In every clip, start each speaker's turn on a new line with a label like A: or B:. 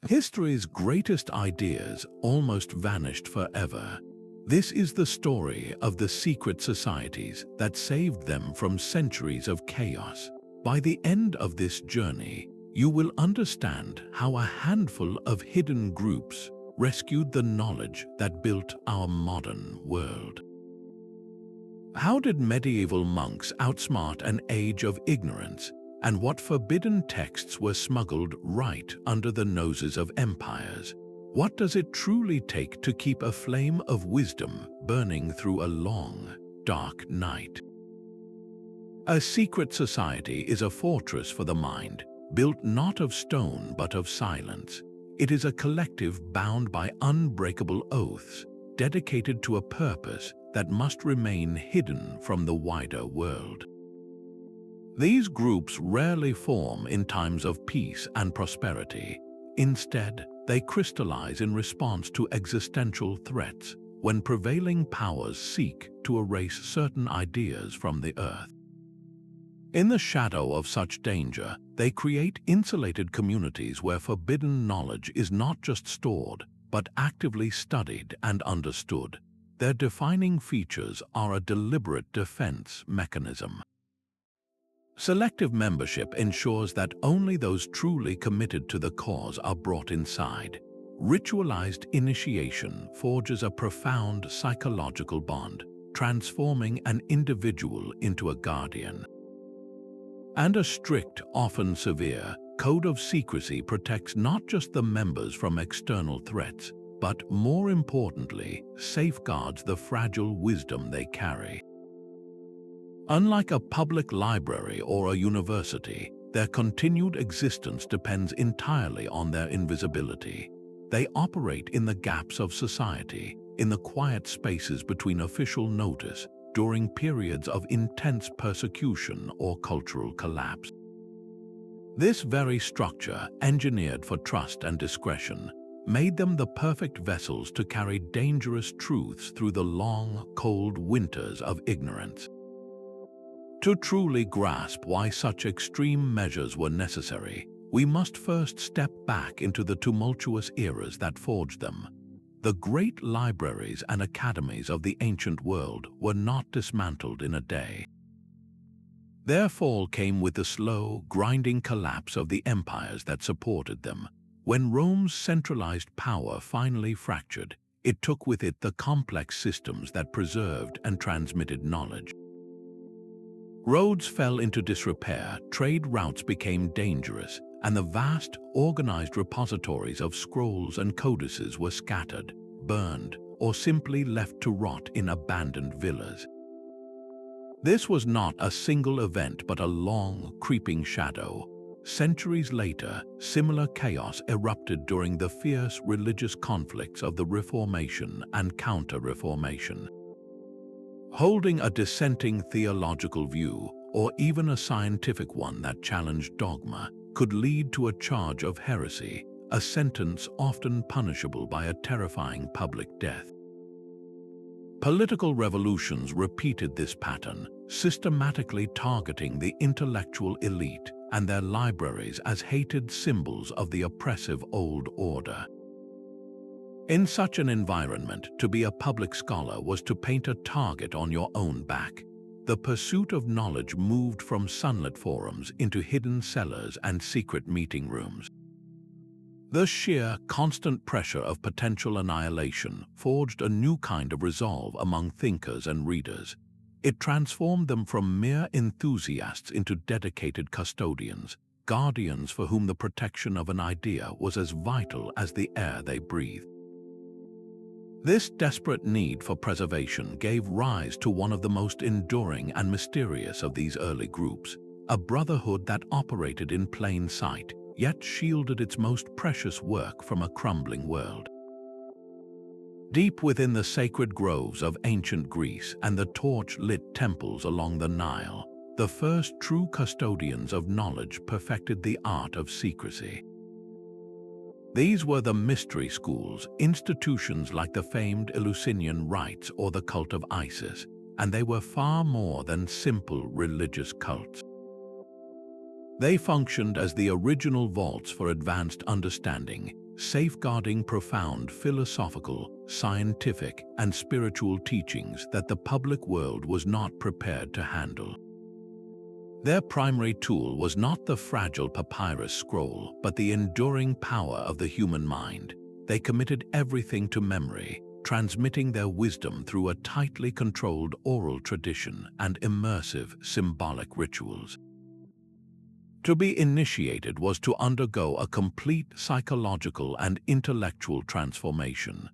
A: History's greatest ideas almost vanished forever. This is the story of the secret societies that saved them from centuries of chaos. By the end of this journey, you will understand how a handful of hidden groups rescued the knowledge that built our modern world. How did medieval monks outsmart an age of ignorance, and what forbidden texts were smuggled right under the noses of empires? What does it truly take to keep a flame of wisdom burning through a long, dark night? A secret society is a fortress for the mind, built not of stone but of silence. It is a collective bound by unbreakable oaths, dedicated to a purpose that must remain hidden from the wider world. These groups rarely form in times of peace and prosperity. Instead, they crystallize in response to existential threats, when prevailing powers seek to erase certain ideas from the earth. In the shadow of such danger, they create insulated communities where forbidden knowledge is not just stored, but actively studied and understood. Their defining features are a deliberate defense mechanism. Selective membership ensures that only those truly committed to the cause are brought inside. Ritualized initiation forges a profound psychological bond, transforming an individual into a guardian. And a strict, often severe, code of secrecy protects not just the members from external threats, but more importantly, safeguards the fragile wisdom they carry. Unlike a public library or a university, their continued existence depends entirely on their invisibility. They operate in the gaps of society, in the quiet spaces between official notice, during periods of intense persecution or cultural collapse. This very structure, engineered for trust and discretion, made them the perfect vessels to carry dangerous truths through the long, cold winters of ignorance. To truly grasp why such extreme measures were necessary, we must first step back into the tumultuous eras that forged them. The great libraries and academies of the ancient world were not dismantled in a day. Their fall came with the slow, grinding collapse of the empires that supported them. When Rome's centralized power finally fractured, it took with it the complex systems that preserved and transmitted knowledge. Roads fell into disrepair, trade routes became dangerous, and the vast, organized repositories of scrolls and codices were scattered, burned, or simply left to rot in abandoned villas. This was not a single event but a long, creeping shadow. Centuries later, similar chaos erupted during the fierce religious conflicts of the Reformation and Counter-Reformation. Holding a dissenting theological view, or even a scientific one that challenged dogma, could lead to a charge of heresy, a sentence often punishable by a terrifying public death. Political revolutions repeated this pattern, systematically targeting the intellectual elite and their libraries as hated symbols of the oppressive old order. In such an environment, to be a public scholar was to paint a target on your own back. The pursuit of knowledge moved from sunlit forums into hidden cellars and secret meeting rooms. The sheer, constant pressure of potential annihilation forged a new kind of resolve among thinkers and readers. It transformed them from mere enthusiasts into dedicated custodians, guardians for whom the protection of an idea was as vital as the air they breathed. This desperate need for preservation gave rise to one of the most enduring and mysterious of these early groups, a brotherhood that operated in plain sight, yet shielded its most precious work from a crumbling world. Deep within the sacred groves of ancient Greece and the torch-lit temples along the Nile, the first true custodians of knowledge perfected the art of secrecy. These were the mystery schools, institutions like the famed Eleusinian rites or the cult of Isis, and they were far more than simple religious cults. They functioned as the original vaults for advanced understanding, safeguarding profound philosophical, scientific, and spiritual teachings that the public world was not prepared to handle. Their primary tool was not the fragile papyrus scroll, but the enduring power of the human mind. They committed everything to memory, transmitting their wisdom through a tightly controlled oral tradition and immersive symbolic rituals. To be initiated was to undergo a complete psychological and intellectual transformation.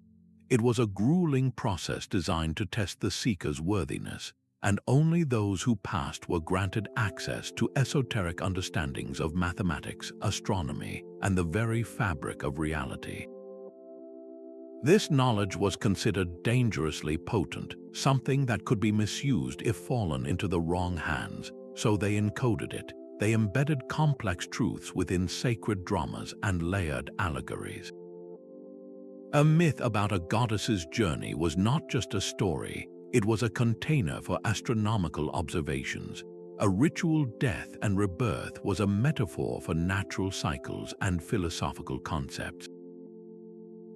A: It was a grueling process designed to test the seeker's worthiness, and only those who passed were granted access to esoteric understandings of mathematics, astronomy, and the very fabric of reality. This knowledge was considered dangerously potent, something that could be misused if fallen into the wrong hands, so they encoded it. They embedded complex truths within sacred dramas and layered allegories. A myth about a goddess's journey was not just a story, it was a container for astronomical observations. A ritual death and rebirth was a metaphor for natural cycles and philosophical concepts.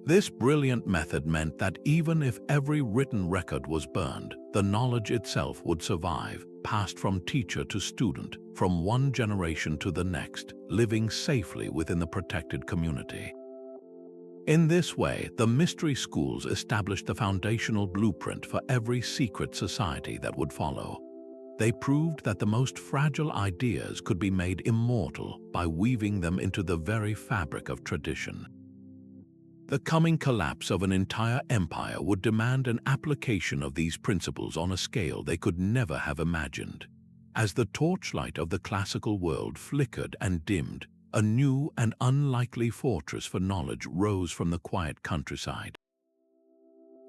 A: This brilliant method meant that even if every written record was burned, the knowledge itself would survive, passed from teacher to student, from one generation to the next, living safely within the protected community. In this way, the mystery schools established the foundational blueprint for every secret society that would follow. They proved that the most fragile ideas could be made immortal by weaving them into the very fabric of tradition. The coming collapse of an entire empire would demand an application of these principles on a scale they could never have imagined. As the torchlight of the classical world flickered and dimmed, a new and unlikely fortress for knowledge rose from the quiet countryside.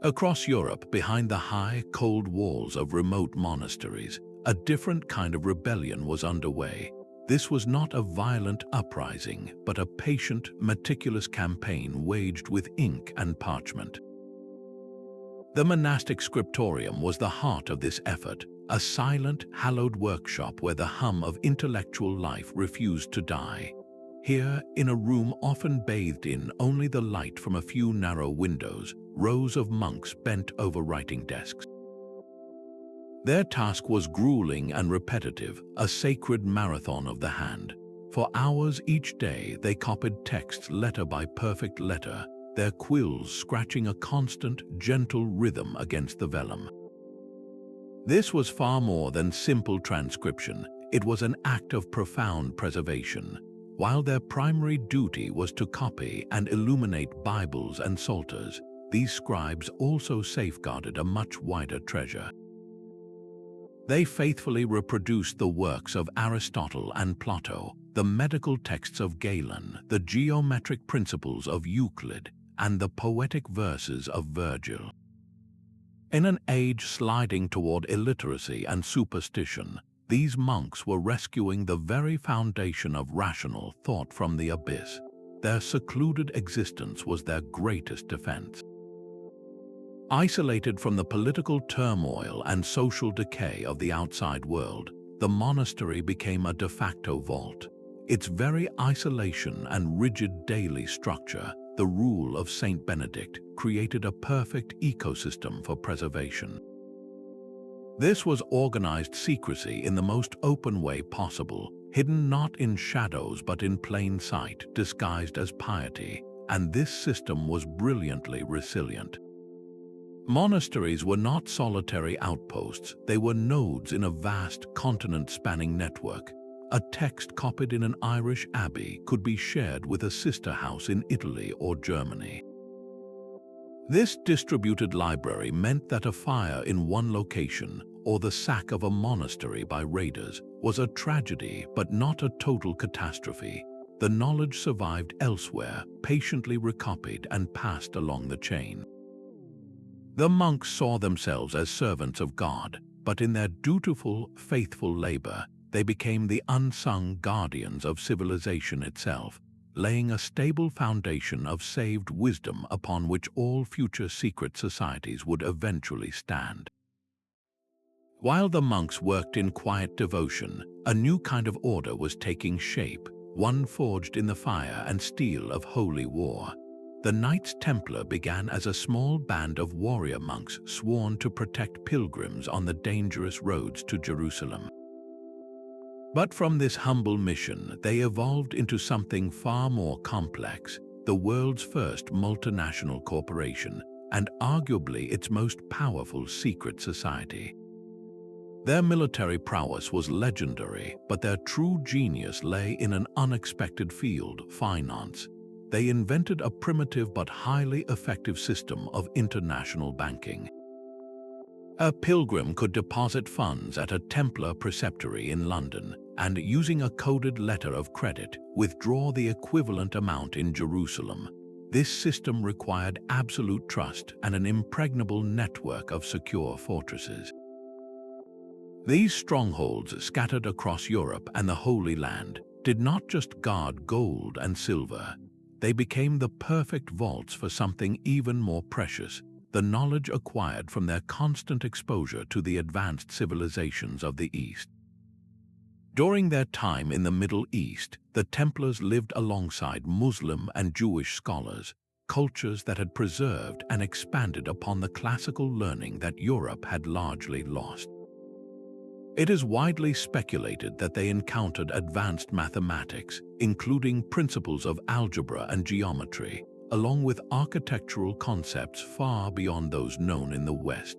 A: Across Europe, behind the high, cold walls of remote monasteries, a different kind of rebellion was underway. This was not a violent uprising, but a patient, meticulous campaign waged with ink and parchment. The Monastic Scriptorium was the heart of this effort, a silent, hallowed workshop where the hum of intellectual life refused to die. Here, in a room often bathed in only the light from a few narrow windows, rows of monks bent over writing desks. Their task was grueling and repetitive, a sacred marathon of the hand. For hours each day, they copied texts letter by perfect letter, their quills scratching a constant, gentle rhythm against the vellum. This was far more than simple transcription. It was an act of profound preservation. While their primary duty was to copy and illuminate Bibles and Psalters, these scribes also safeguarded a much wider treasure. They faithfully reproduced the works of Aristotle and Plato, the medical texts of Galen, the geometric principles of Euclid, and the poetic verses of Virgil. In an age sliding toward illiteracy and superstition, these monks were rescuing the very foundation of rational thought from the abyss. Their secluded existence was their greatest defense. Isolated from the political turmoil and social decay of the outside world, the monastery became a de facto vault. Its very isolation and rigid daily structure, the rule of Saint Benedict, created a perfect ecosystem for preservation. This was organized secrecy in the most open way possible, hidden not in shadows but in plain sight, disguised as piety, and this system was brilliantly resilient. Monasteries were not solitary outposts, they were nodes in a vast continent-spanning network. A text copied in an Irish abbey could be shared with a sister house in Italy or Germany. This distributed library meant that a fire in one location, or the sack of a monastery by raiders, was a tragedy but not a total catastrophe. The knowledge survived elsewhere, patiently recopied and passed along the chain. The monks saw themselves as servants of God, but in their dutiful, faithful labor, they became the unsung guardians of civilization itself, laying a stable foundation of saved wisdom upon which all future secret societies would eventually stand. While the monks worked in quiet devotion, a new kind of order was taking shape, one forged in the fire and steel of holy war. The Knights Templar began as a small band of warrior monks sworn to protect pilgrims on the dangerous roads to Jerusalem. But from this humble mission, they evolved into something far more complex, the world's first multinational corporation, and arguably its most powerful secret society. Their military prowess was legendary, but their true genius lay in an unexpected field: finance. They invented a primitive but highly effective system of international banking. A pilgrim could deposit funds at a Templar preceptory in London and, using a coded letter of credit, withdraw the equivalent amount in Jerusalem. This system required absolute trust and an impregnable network of secure fortresses. These strongholds, scattered across Europe and the Holy Land, did not just guard gold and silver. They became the perfect vaults for something even more precious: the knowledge acquired from their constant exposure to the advanced civilizations of the East. During their time in the Middle East, the Templars lived alongside Muslim and Jewish scholars, cultures that had preserved and expanded upon the classical learning that Europe had largely lost. It is widely speculated that they encountered advanced mathematics, including principles of algebra and geometry, along with architectural concepts far beyond those known in the West.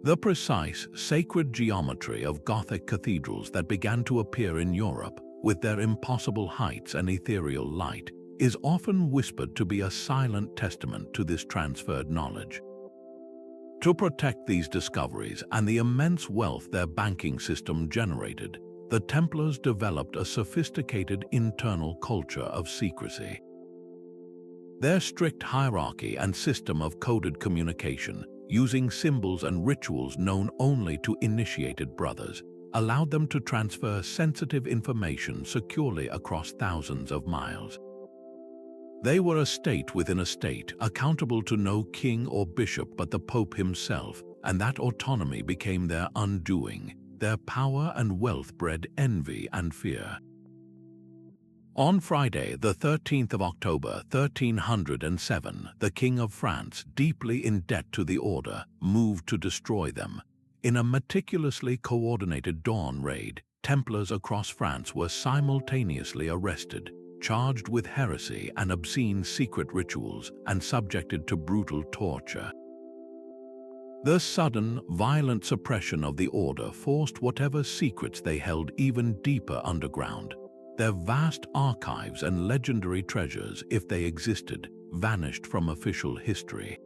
A: The precise, sacred geometry of Gothic cathedrals that began to appear in Europe, with their impossible heights and ethereal light, is often whispered to be a silent testament to this transferred knowledge. To protect these discoveries and the immense wealth their banking system generated, the Templars developed a sophisticated internal culture of secrecy. Their strict hierarchy and system of coded communication, using symbols and rituals known only to initiated brothers, allowed them to transfer sensitive information securely across thousands of miles. They were a state within a state, accountable to no king or bishop but the Pope himself, and that autonomy became their undoing. Their power and wealth bred envy and fear. On Friday, the 13th of October, 1307, the King of France, deeply in debt to the order, moved to destroy them. In a meticulously coordinated dawn raid, Templars across France were simultaneously arrested, charged with heresy and obscene secret rituals, and subjected to brutal torture. The sudden, violent suppression of the order forced whatever secrets they held even deeper underground. Their vast archives and legendary treasures, if they existed, vanished from official history.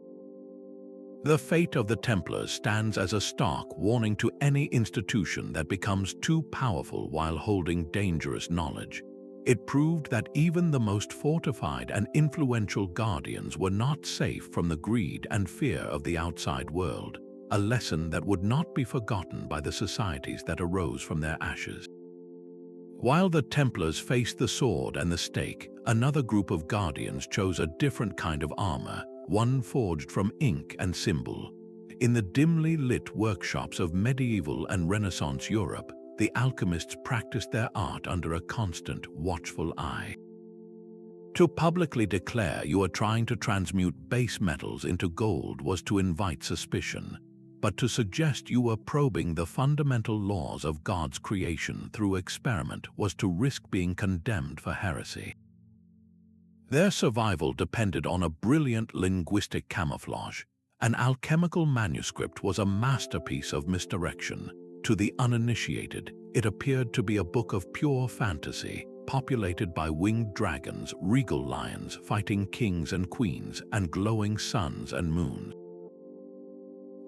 A: The fate of the Templars stands as a stark warning to any institution that becomes too powerful while holding dangerous knowledge. It proved that even the most fortified and influential guardians were not safe from the greed and fear of the outside world, a lesson that would not be forgotten by the societies that arose from their ashes. While the Templars faced the sword and the stake, another group of guardians chose a different kind of armor, one forged from ink and symbol. In the dimly lit workshops of medieval and Renaissance Europe, the alchemists practiced their art under a constant, watchful eye. To publicly declare you are trying to transmute base metals into gold was to invite suspicion, but to suggest you were probing the fundamental laws of God's creation through experiment was to risk being condemned for heresy. Their survival depended on a brilliant linguistic camouflage. An alchemical manuscript was a masterpiece of misdirection. To the uninitiated, it appeared to be a book of pure fantasy, populated by winged dragons, regal lions fighting kings and queens, and glowing suns and moons.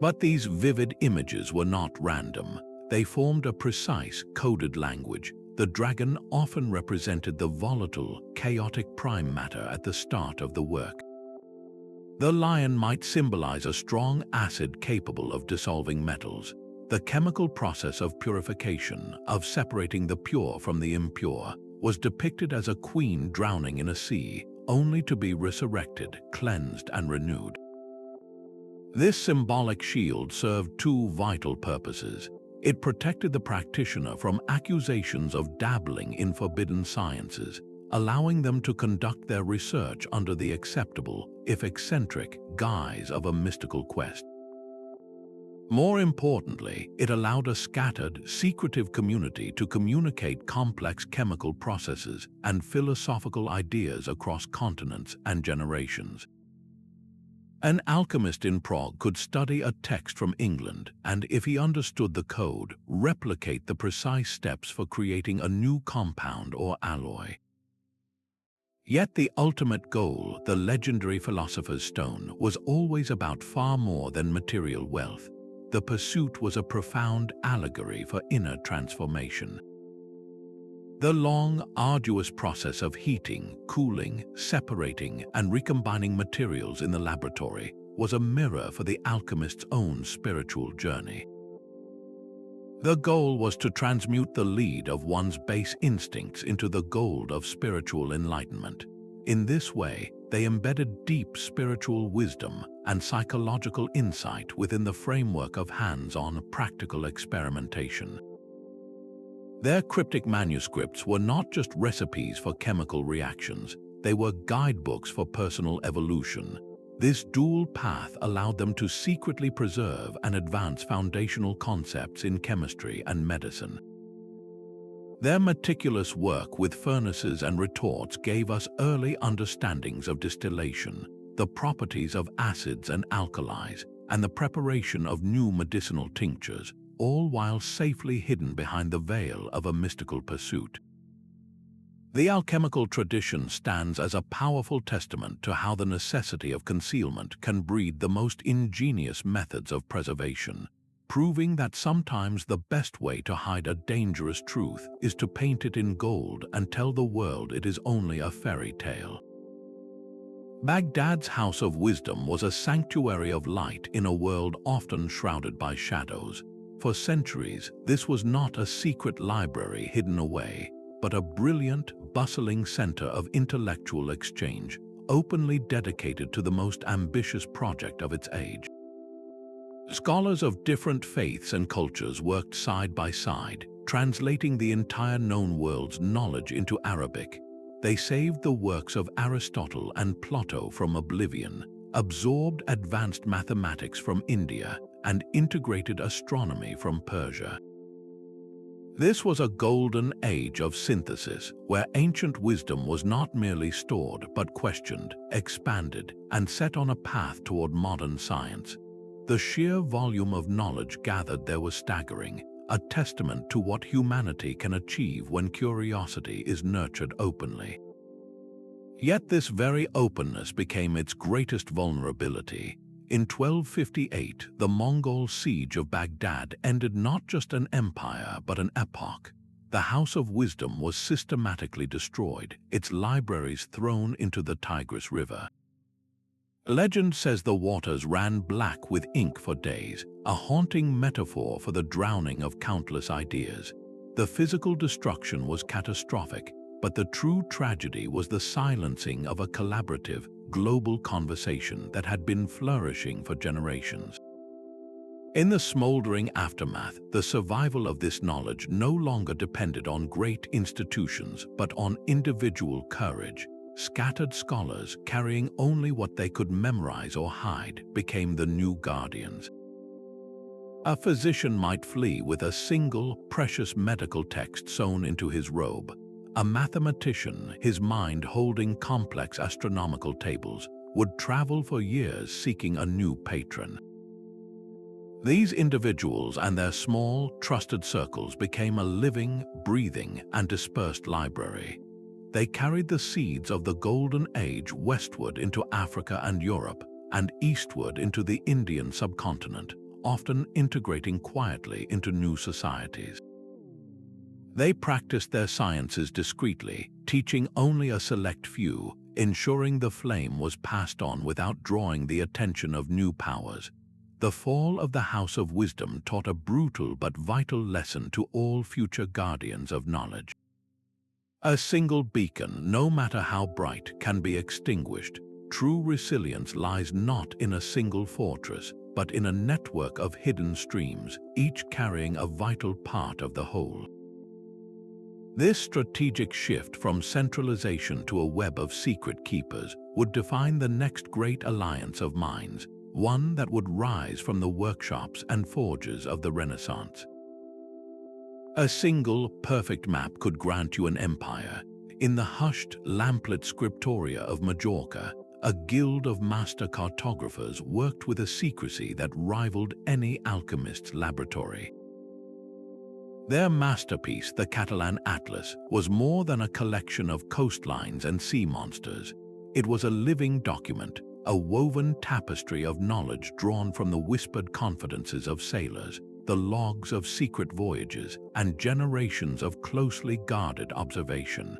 A: But these vivid images were not random. They formed a precise, coded language. The dragon often represented the volatile, chaotic prime matter at the start of the work. The lion might symbolize a strong acid capable of dissolving metals. The chemical process of purification, of separating the pure from the impure, was depicted as a queen drowning in a sea, only to be resurrected, cleansed, and renewed. This symbolic shield served two vital purposes. It protected the practitioner from accusations of dabbling in forbidden sciences, allowing them to conduct their research under the acceptable, if eccentric, guise of a mystical quest. More importantly, it allowed a scattered, secretive community to communicate complex chemical processes and philosophical ideas across continents and generations. An alchemist in Prague could study a text from England and, if he understood the code, replicate the precise steps for creating a new compound or alloy. Yet the ultimate goal, the legendary philosopher's stone, was always about far more than material wealth. The pursuit was a profound allegory for inner transformation. The long, arduous process of heating, cooling, separating, and recombining materials in the laboratory was a mirror for the alchemist's own spiritual journey. The goal was to transmute the lead of one's base instincts into the gold of spiritual enlightenment. In this way, they embedded deep spiritual wisdom and psychological insight within the framework of hands-on, practical experimentation. Their cryptic manuscripts were not just recipes for chemical reactions, they were guidebooks for personal evolution. This dual path allowed them to secretly preserve and advance foundational concepts in chemistry and medicine. Their meticulous work with furnaces and retorts gave us early understandings of distillation, the properties of acids and alkalis, and the preparation of new medicinal tinctures, all while safely hidden behind the veil of a mystical pursuit. The alchemical tradition stands as a powerful testament to how the necessity of concealment can breed the most ingenious methods of preservation, proving that sometimes the best way to hide a dangerous truth is to paint it in gold and tell the world it is only a fairy tale. Baghdad's House of Wisdom was a sanctuary of light in a world often shrouded by shadows. For centuries, this was not a secret library hidden away, but a brilliant, bustling center of intellectual exchange, openly dedicated to the most ambitious project of its age. Scholars of different faiths and cultures worked side by side, translating the entire known world's knowledge into Arabic. They saved the works of Aristotle and Plato from oblivion, absorbed advanced mathematics from India, and integrated astronomy from Persia. This was a golden age of synthesis, where ancient wisdom was not merely stored but questioned, expanded, and set on a path toward modern science. The sheer volume of knowledge gathered there was staggering, a testament to what humanity can achieve when curiosity is nurtured openly. Yet this very openness became its greatest vulnerability. In 1258, the Mongol siege of Baghdad ended not just an empire but an epoch. The House of Wisdom was systematically destroyed, its libraries thrown into the Tigris River. Legend says the waters ran black with ink for days, a haunting metaphor for the drowning of countless ideas. The physical destruction was catastrophic, but the true tragedy was the silencing of a collaborative, global conversation that had been flourishing for generations. In the smoldering aftermath, the survival of this knowledge no longer depended on great institutions but on individual courage. Scattered scholars, carrying only what they could memorize or hide, became the new guardians. A physician might flee with a single, precious medical text sewn into his robe. A mathematician, his mind holding complex astronomical tables, would travel for years seeking a new patron. These individuals and their small, trusted circles became a living, breathing, and dispersed library. They carried the seeds of the Golden Age westward into Africa and Europe, and eastward into the Indian subcontinent, often integrating quietly into new societies. They practiced their sciences discreetly, teaching only a select few, ensuring the flame was passed on without drawing the attention of new powers. The fall of the House of Wisdom taught a brutal but vital lesson to all future guardians of knowledge. A single beacon, no matter how bright, can be extinguished. True resilience lies not in a single fortress, but in a network of hidden streams, each carrying a vital part of the whole. This strategic shift from centralization to a web of secret keepers would define the next great alliance of minds, one that would rise from the workshops and forges of the Renaissance. A single, perfect map could grant you an empire. In the hushed, lamplit Scriptoria of Majorca, a guild of master cartographers worked with a secrecy that rivaled any alchemist's laboratory. Their masterpiece, the Catalan Atlas, was more than a collection of coastlines and sea monsters. It was a living document, a woven tapestry of knowledge drawn from the whispered confidences of sailors, the logs of secret voyages, and generations of closely guarded observation.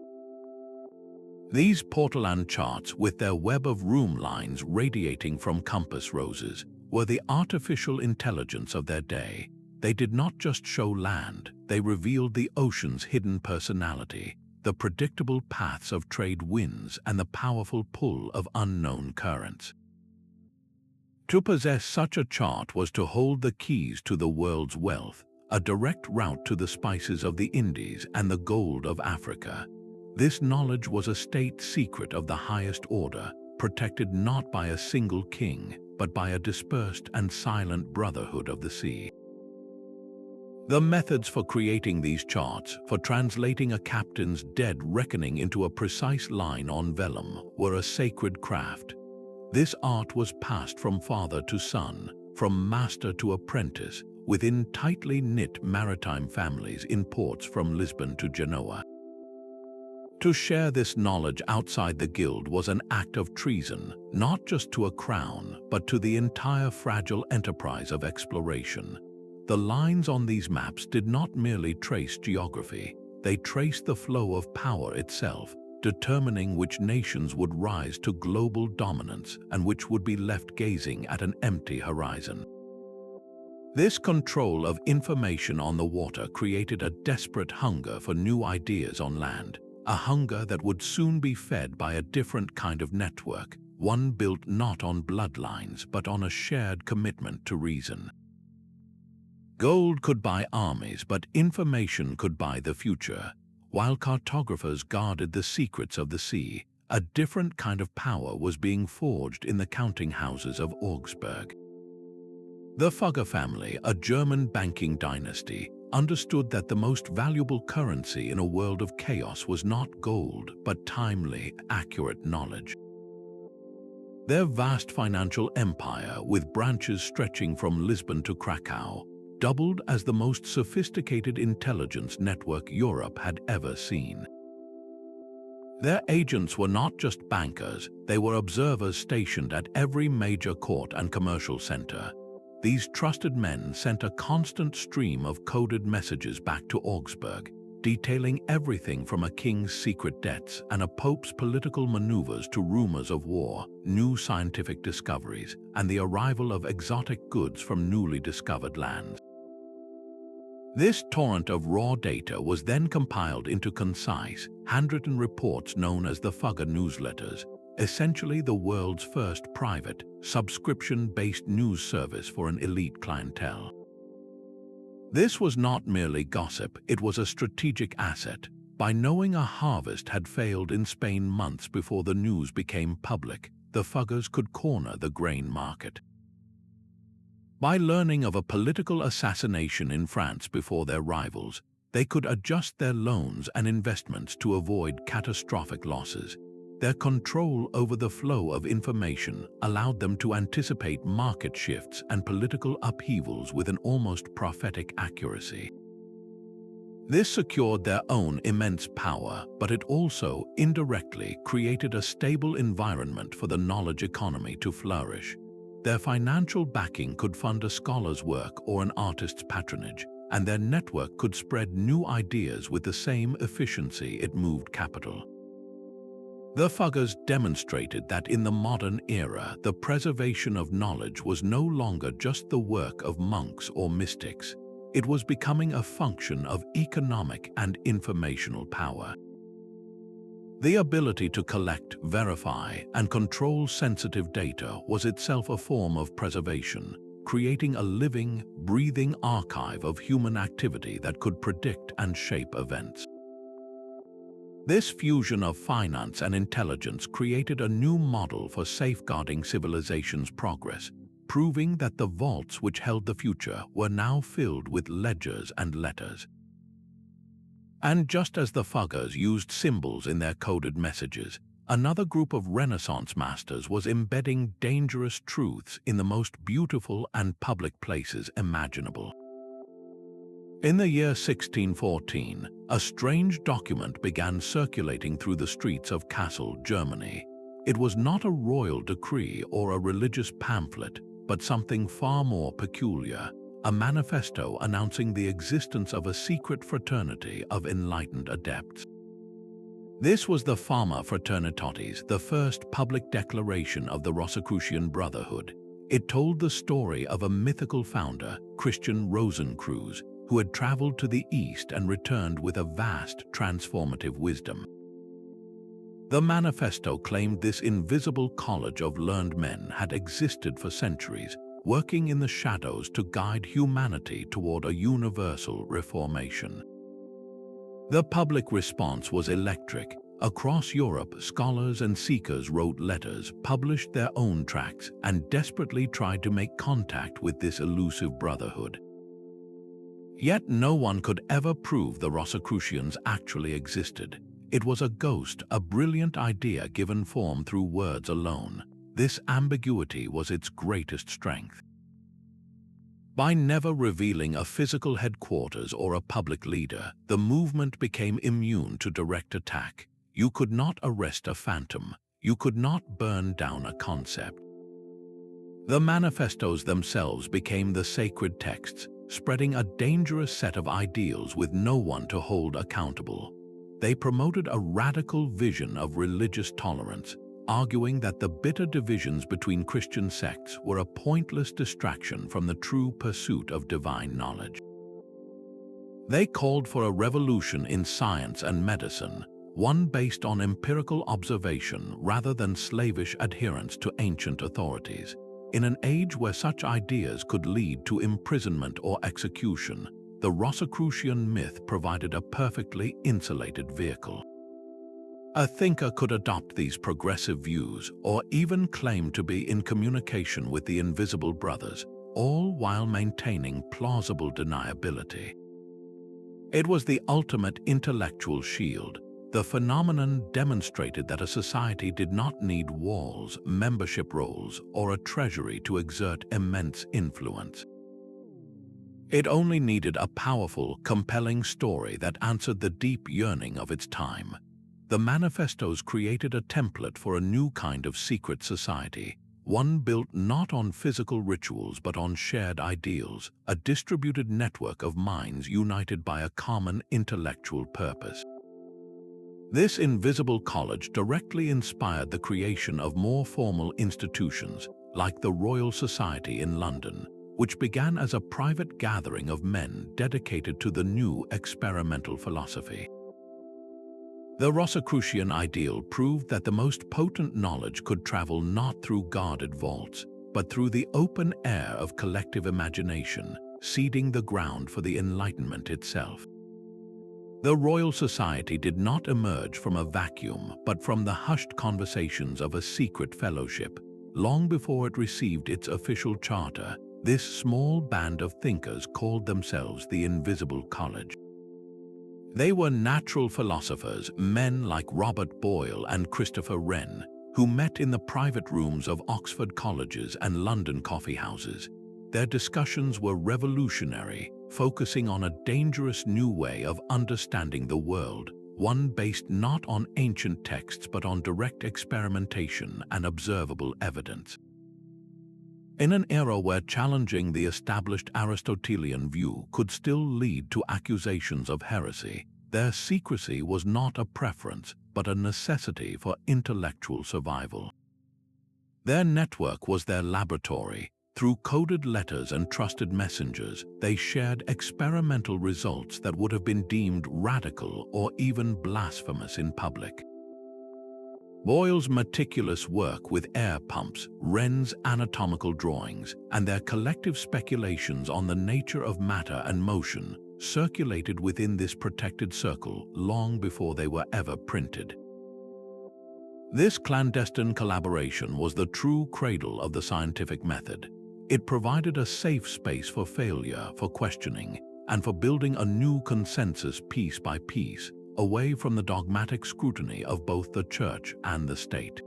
A: These portolan charts, with their web of room lines radiating from compass roses, were the artificial intelligence of their day. They did not just show land, they revealed the ocean's hidden personality, the predictable paths of trade winds, and the powerful pull of unknown currents. To possess such a chart was to hold the keys to the world's wealth, a direct route to the spices of the Indies and the gold of Africa. This knowledge was a state secret of the highest order, protected not by a single king, but by a dispersed and silent brotherhood of the sea. The methods for creating these charts, for translating a captain's dead reckoning into a precise line on vellum, were a sacred craft. This art was passed from father to son, from master to apprentice, within tightly knit maritime families in ports from Lisbon to Genoa. To share this knowledge outside the guild was an act of treason, not just to a crown, but to the entire fragile enterprise of exploration. The lines on these maps did not merely trace geography, they traced the flow of power itself, determining which nations would rise to global dominance and which would be left gazing at an empty horizon. This control of information on the water created a desperate hunger for new ideas on land, a hunger that would soon be fed by a different kind of network, one built not on bloodlines but on a shared commitment to reason. Gold could buy armies, but information could buy the future. While cartographers guarded the secrets of the sea, a different kind of power was being forged in the counting houses of Augsburg. The Fugger family, a German banking dynasty, understood that the most valuable currency in a world of chaos was not gold, but timely, accurate knowledge. Their vast financial empire, with branches stretching from Lisbon to Krakow, doubled as the most sophisticated intelligence network Europe had ever seen. Their agents were not just bankers, they were observers stationed at every major court and commercial center. These trusted men sent a constant stream of coded messages back to Augsburg, detailing everything from a king's secret debts and a pope's political maneuvers to rumors of war, new scientific discoveries, and the arrival of exotic goods from newly discovered lands. This torrent of raw data was then compiled into concise, handwritten reports known as the Fugger newsletters, essentially the world's first private, subscription-based news service for an elite clientele. This was not merely gossip, it was a strategic asset. By knowing a harvest had failed in Spain months before the news became public, the Fuggers could corner the grain market. By learning of a political assassination in France before their rivals, they could adjust their loans and investments to avoid catastrophic losses. Their control over the flow of information allowed them to anticipate market shifts and political upheavals with an almost prophetic accuracy. This secured their own immense power, but it also, indirectly, created a stable environment for the knowledge economy to flourish. Their financial backing could fund a scholar's work or an artist's patronage, and their network could spread new ideas with the same efficiency it moved capital. The Fuggers demonstrated that in the modern era, the preservation of knowledge was no longer just the work of monks or mystics. It was becoming a function of economic and informational power. The ability to collect, verify, and control sensitive data was itself a form of preservation, creating a living, breathing archive of human activity that could predict and shape events. This fusion of finance and intelligence created a new model for safeguarding civilization's progress, proving that the vaults which held the future were now filled with ledgers and letters. And just as the Fuggers used symbols in their coded messages, another group of Renaissance masters was embedding dangerous truths in the most beautiful and public places imaginable. In the year 1614, a strange document began circulating through the streets of Kassel, Germany. It was not a royal decree or a religious pamphlet, but something far more peculiar, a manifesto announcing the existence of a secret fraternity of enlightened adepts. This was the Fama Fraternitatis, the first public declaration of the Rosicrucian Brotherhood. It told the story of a mythical founder, Christian Rosicrucian, who had traveled to the East and returned with a vast transformative wisdom. The manifesto claimed this invisible college of learned men had existed for centuries, working in the shadows to guide humanity toward a universal reformation. The public response was electric. Across Europe, scholars and seekers wrote letters, published their own tracts, and desperately tried to make contact with this elusive brotherhood. Yet no one could ever prove the Rosicrucians actually existed. It was a ghost, a brilliant idea given form through words alone. This ambiguity was its greatest strength. By never revealing a physical headquarters or a public leader, the movement became immune to direct attack. You could not arrest a phantom. You could not burn down a concept. The manifestos themselves became the sacred texts, spreading a dangerous set of ideals with no one to hold accountable. They promoted a radical vision of religious tolerance, arguing that the bitter divisions between Christian sects were a pointless distraction from the true pursuit of divine knowledge. They called for a revolution in science and medicine, one based on empirical observation rather than slavish adherence to ancient authorities. In an age where such ideas could lead to imprisonment or execution, the Rosicrucian myth provided a perfectly insulated vehicle. A thinker could adopt these progressive views or even claim to be in communication with the invisible brothers, all while maintaining plausible deniability. It was the ultimate intellectual shield. The phenomenon demonstrated that a society did not need walls, membership rolls, or a treasury to exert immense influence. It only needed a powerful, compelling story that answered the deep yearning of its time. The manifestos created a template for a new kind of secret society, one built not on physical rituals but on shared ideals, a distributed network of minds united by a common intellectual purpose. This invisible college directly inspired the creation of more formal institutions, like the Royal Society in London, which began as a private gathering of men dedicated to the new experimental philosophy. The Rosicrucian ideal proved that the most potent knowledge could travel not through guarded vaults, but through the open air of collective imagination, seeding the ground for the Enlightenment itself. The Royal Society did not emerge from a vacuum, but from the hushed conversations of a secret fellowship. Long before it received its official charter, this small band of thinkers called themselves the Invisible College. They were natural philosophers, men like Robert Boyle and Christopher Wren, who met in the private rooms of Oxford colleges and London coffeehouses. Their discussions were revolutionary, focusing on a dangerous new way of understanding the world, one based not on ancient texts but on direct experimentation and observable evidence. In an era where challenging the established Aristotelian view could still lead to accusations of heresy, their secrecy was not a preference but a necessity for intellectual survival. Their network was their laboratory. Through coded letters and trusted messengers, they shared experimental results that would have been deemed radical or even blasphemous in public. Boyle's meticulous work with air pumps, Wren's anatomical drawings, and their collective speculations on the nature of matter and motion circulated within this protected circle long before they were ever printed. This clandestine collaboration was the true cradle of the scientific method. It provided a safe space for failure, for questioning, and for building a new consensus piece by piece, away from the dogmatic scrutiny of both the church and the state.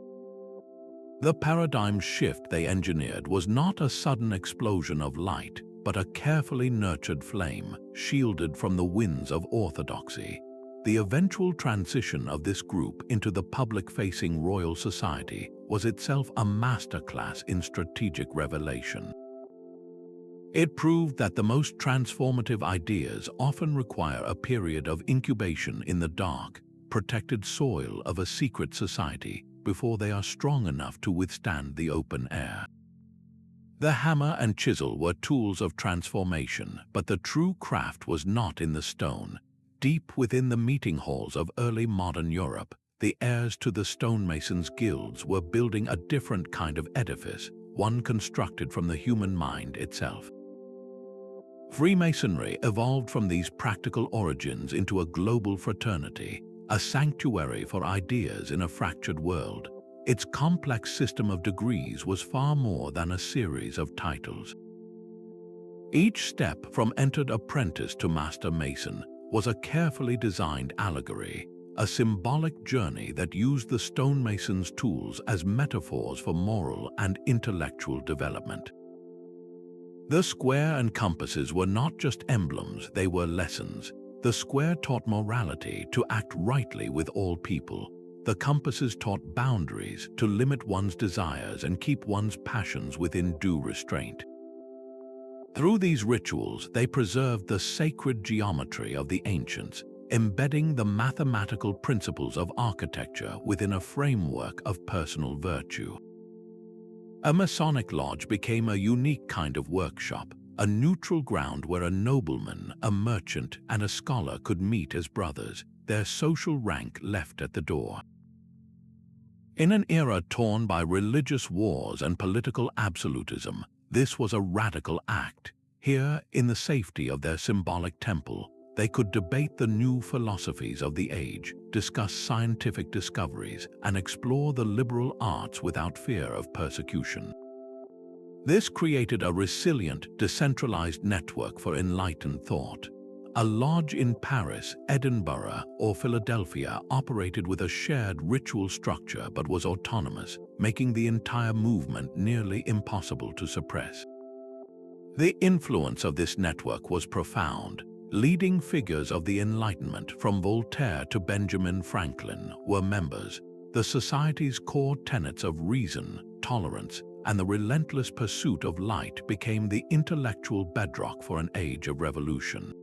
A: The paradigm shift they engineered was not a sudden explosion of light, but a carefully nurtured flame, shielded from the winds of orthodoxy. The eventual transition of this group into the public-facing Royal Society was itself a masterclass in strategic revelation. It proved that the most transformative ideas often require a period of incubation in the dark, protected soil of a secret society before they are strong enough to withstand the open air. The hammer and chisel were tools of transformation, but the true craft was not in the stone. Deep within the meeting halls of early modern Europe, the heirs to the stonemasons' guilds were building a different kind of edifice, one constructed from the human mind itself. Freemasonry evolved from these practical origins into a global fraternity, a sanctuary for ideas in a fractured world. Its complex system of degrees was far more than a series of titles. Each step from entered apprentice to master mason was a carefully designed allegory, a symbolic journey that used the stonemason's tools as metaphors for moral and intellectual development. The square and compasses were not just emblems, they were lessons. The square taught morality, to act rightly with all people. The compasses taught boundaries, to limit one's desires and keep one's passions within due restraint. Through these rituals, they preserved the sacred geometry of the ancients, embedding the mathematical principles of architecture within a framework of personal virtue. A Masonic lodge became a unique kind of workshop, a neutral ground where a nobleman, a merchant, and a scholar could meet as brothers, their social rank left at the door. In an era torn by religious wars and political absolutism, this was a radical act. Here, in the safety of their symbolic temple, they could debate the new philosophies of the age, discuss scientific discoveries, and explore the liberal arts without fear of persecution. This created a resilient, decentralized network for enlightened thought. A lodge in Paris, Edinburgh, or Philadelphia operated with a shared ritual structure but was autonomous, making the entire movement nearly impossible to suppress. The influence of this network was profound. Leading figures of the Enlightenment, from Voltaire to Benjamin Franklin, were members. The society's core tenets of reason, tolerance, and the relentless pursuit of light became the intellectual bedrock for an age of revolution.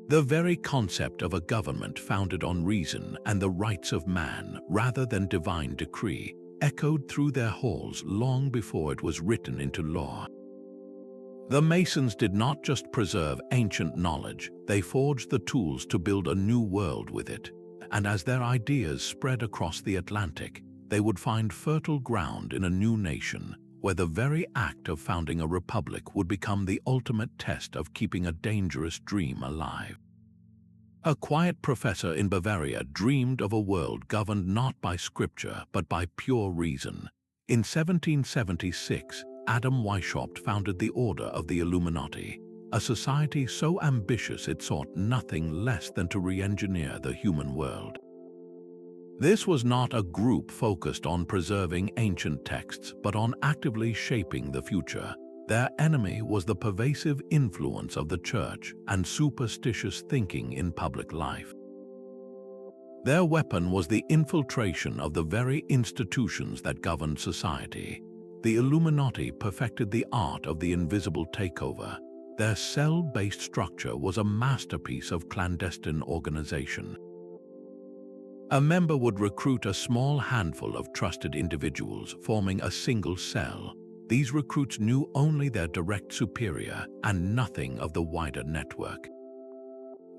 A: The very concept of a government founded on reason and the rights of man, rather than divine decree, echoed through their halls long before it was written into law. The Masons did not just preserve ancient knowledge, they forged the tools to build a new world with it. And as their ideas spread across the Atlantic, they would find fertile ground in a new nation, where the very act of founding a republic would become the ultimate test of keeping a dangerous dream alive. A quiet professor in Bavaria dreamed of a world governed not by scripture but by pure reason. In 1776, Adam Weishaupt founded the Order of the Illuminati, a society so ambitious it sought nothing less than to re-engineer the human world. This was not a group focused on preserving ancient texts, but on actively shaping the future. Their enemy was the pervasive influence of the church and superstitious thinking in public life. Their weapon was the infiltration of the very institutions that governed society. The Illuminati perfected the art of the invisible takeover. Their cell-based structure was a masterpiece of clandestine organization. A member would recruit a small handful of trusted individuals, forming a single cell. These recruits knew only their direct superior and nothing of the wider network.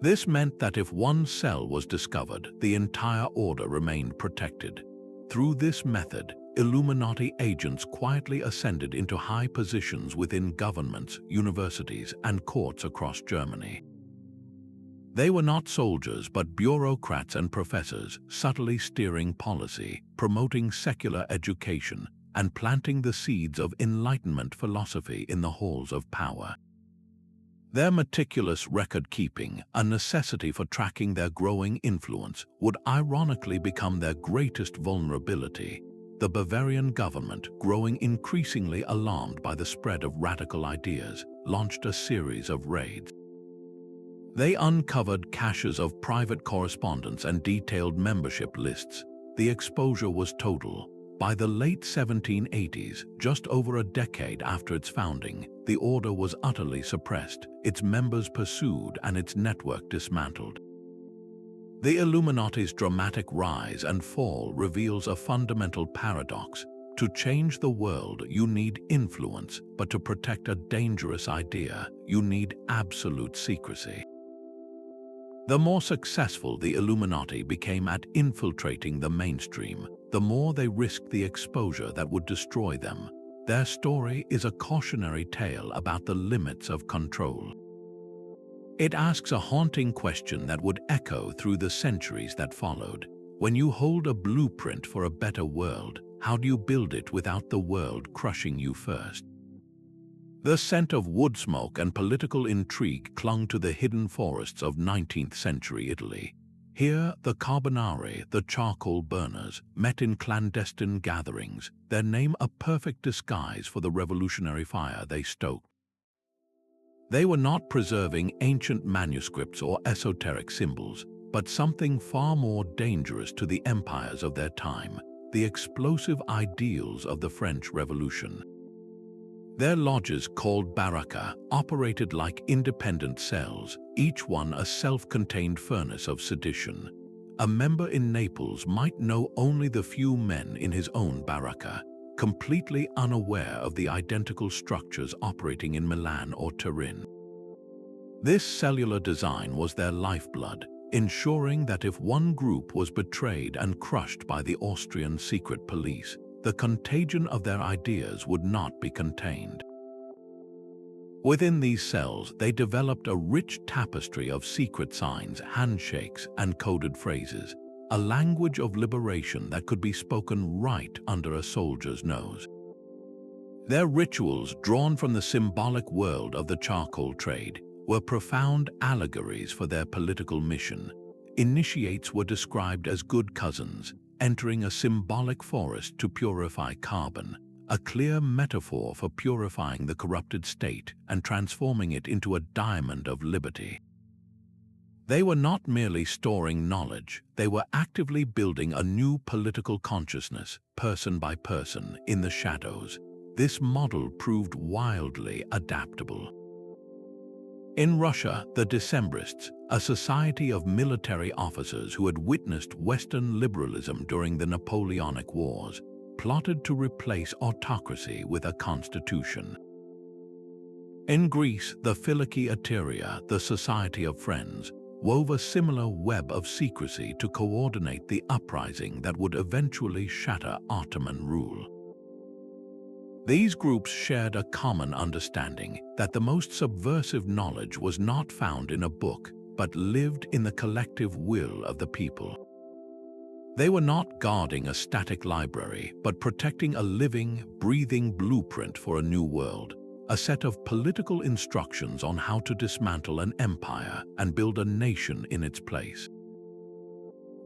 A: This meant that if one cell was discovered, the entire order remained protected. Through this method, Illuminati agents quietly ascended into high positions within governments, universities, and courts across Germany. They were not soldiers but bureaucrats and professors, subtly steering policy, promoting secular education, and planting the seeds of Enlightenment philosophy in the halls of power. Their meticulous record-keeping, a necessity for tracking their growing influence, would ironically become their greatest vulnerability. The Bavarian government, growing increasingly alarmed by the spread of radical ideas, launched a series of raids. They uncovered caches of private correspondence and detailed membership lists. The exposure was total. By the late 1780s, just over a decade after its founding, the order was utterly suppressed, its members pursued, and its network dismantled. The Illuminati's dramatic rise and fall reveals a fundamental paradox. To change the world, you need influence, but to protect a dangerous idea, you need absolute secrecy. The more successful the Illuminati became at infiltrating the mainstream, the more they risked the exposure that would destroy them. Their story is a cautionary tale about the limits of control. It asks a haunting question that would echo through the centuries that followed. When you hold a blueprint for a better world, how do you build it without the world crushing you first? The scent of wood smoke and political intrigue clung to the hidden forests of 19th century Italy. Here, the Carbonari, the charcoal burners, met in clandestine gatherings, their name a perfect disguise for the revolutionary fire they stoked. They were not preserving ancient manuscripts or esoteric symbols, but something far more dangerous to the empires of their time, the explosive ideals of the French Revolution. Their lodges, called baraka, operated like independent cells, each one a self-contained furnace of sedition. A member in Naples might know only the few men in his own baraka, completely unaware of the identical structures operating in Milan or Turin. This cellular design was their lifeblood, ensuring that if one group was betrayed and crushed by the Austrian secret police, the contagion of their ideas would not be contained. Within these cells, they developed a rich tapestry of secret signs, handshakes, and coded phrases, a language of liberation that could be spoken right under a soldier's nose. Their rituals, drawn from the symbolic world of the charcoal trade, were profound allegories for their political mission. Initiates were described as good cousins, entering a symbolic forest to purify carbon, a clear metaphor for purifying the corrupted state and transforming it into a diamond of liberty. They were not merely storing knowledge, they were actively building a new political consciousness, person by person, in the shadows. This model proved wildly adaptable. In Russia, the Decembrists, a society of military officers who had witnessed Western liberalism during the Napoleonic Wars, plotted to replace autocracy with a constitution. In Greece, the Philiki, the Society of Friends, wove a similar web of secrecy to coordinate the uprising that would eventually shatter Ottoman rule. These groups shared a common understanding that the most subversive knowledge was not found in a book, but lived in the collective will of the people. They were not guarding a static library, but protecting a living, breathing blueprint for a new world, a set of political instructions on how to dismantle an empire and build a nation in its place.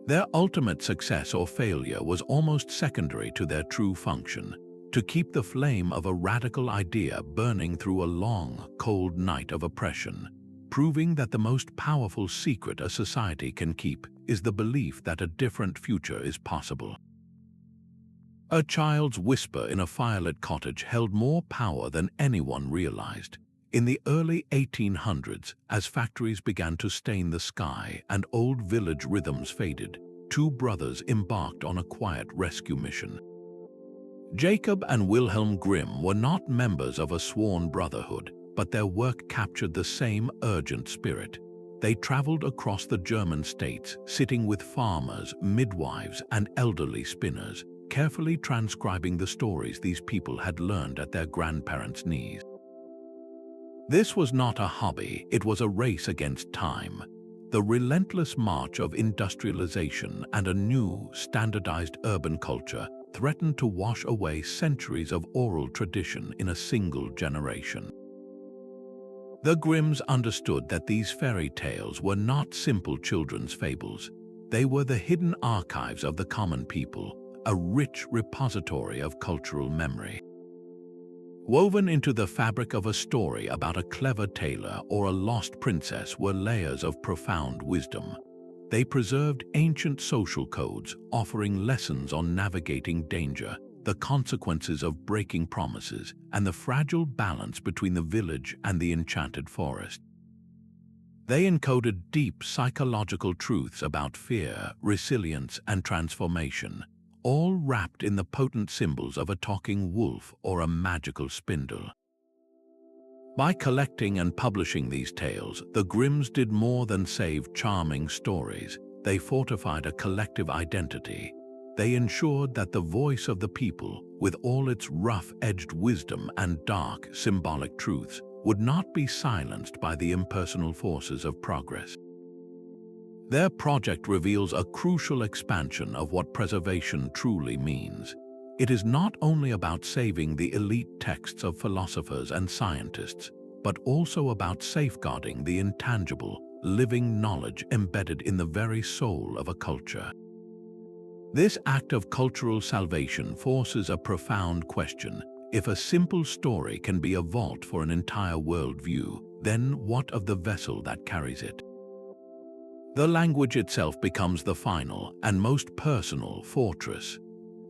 A: Their ultimate success or failure was almost secondary to their true function: to keep the flame of a radical idea burning through a long, cold night of oppression, proving that the most powerful secret a society can keep is the belief that a different future is possible. A child's whisper in a firelit cottage held more power than anyone realized. In the early 1800s, as factories began to stain the sky and old village rhythms faded, two brothers embarked on a quiet rescue mission. Jacob and Wilhelm Grimm were not members of a sworn brotherhood, but their work captured the same urgent spirit. They traveled across the German states, sitting with farmers, midwives, and elderly spinners, carefully transcribing the stories these people had learned at their grandparents' knees. This was not a hobby, it was a race against time. The relentless march of industrialization and a new, standardized urban culture threatened to wash away centuries of oral tradition in a single generation. The Grimms understood that these fairy tales were not simple children's fables. They were the hidden archives of the common people, a rich repository of cultural memory. Woven into the fabric of a story about a clever tailor or a lost princess were layers of profound wisdom. They preserved ancient social codes, offering lessons on navigating danger, the consequences of breaking promises, and the fragile balance between the village and the enchanted forest. They encoded deep psychological truths about fear, resilience, and transformation, all wrapped in the potent symbols of a talking wolf or a magical spindle. By collecting and publishing these tales, the Grimms did more than save charming stories. They fortified a collective identity. They ensured that the voice of the people, with all its rough-edged wisdom and dark, symbolic truths, would not be silenced by the impersonal forces of progress. Their project reveals a crucial expansion of what preservation truly means. It is not only about saving the elite texts of philosophers and scientists, but also about safeguarding the intangible, living knowledge embedded in the very soul of a culture. This act of cultural salvation forces a profound question. If a simple story can be a vault for an entire worldview, then what of the vessel that carries it? The language itself becomes the final and most personal fortress.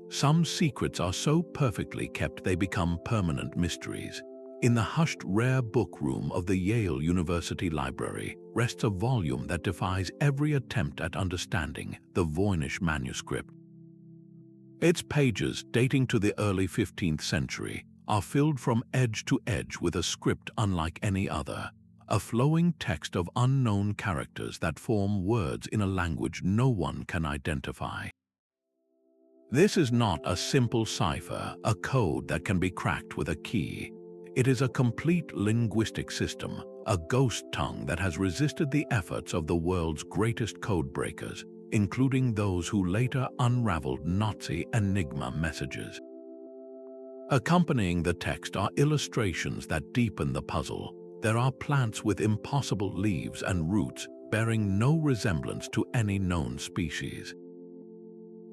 A: Some secrets are so perfectly kept they become permanent mysteries. In the hushed rare book room of the Yale University Library rests a volume that defies every attempt at understanding, the Voynich Manuscript. Its pages, dating to the early 15th century, are filled from edge to edge with a script unlike any other, a flowing text of unknown characters that form words in a language no one can identify. This is not a simple cipher, a code that can be cracked with a key. It is a complete linguistic system, a ghost tongue that has resisted the efforts of the world's greatest code breakers, including those who later unraveled Nazi Enigma messages. Accompanying the text are illustrations that deepen the puzzle. There are plants with impossible leaves and roots, bearing no resemblance to any known species.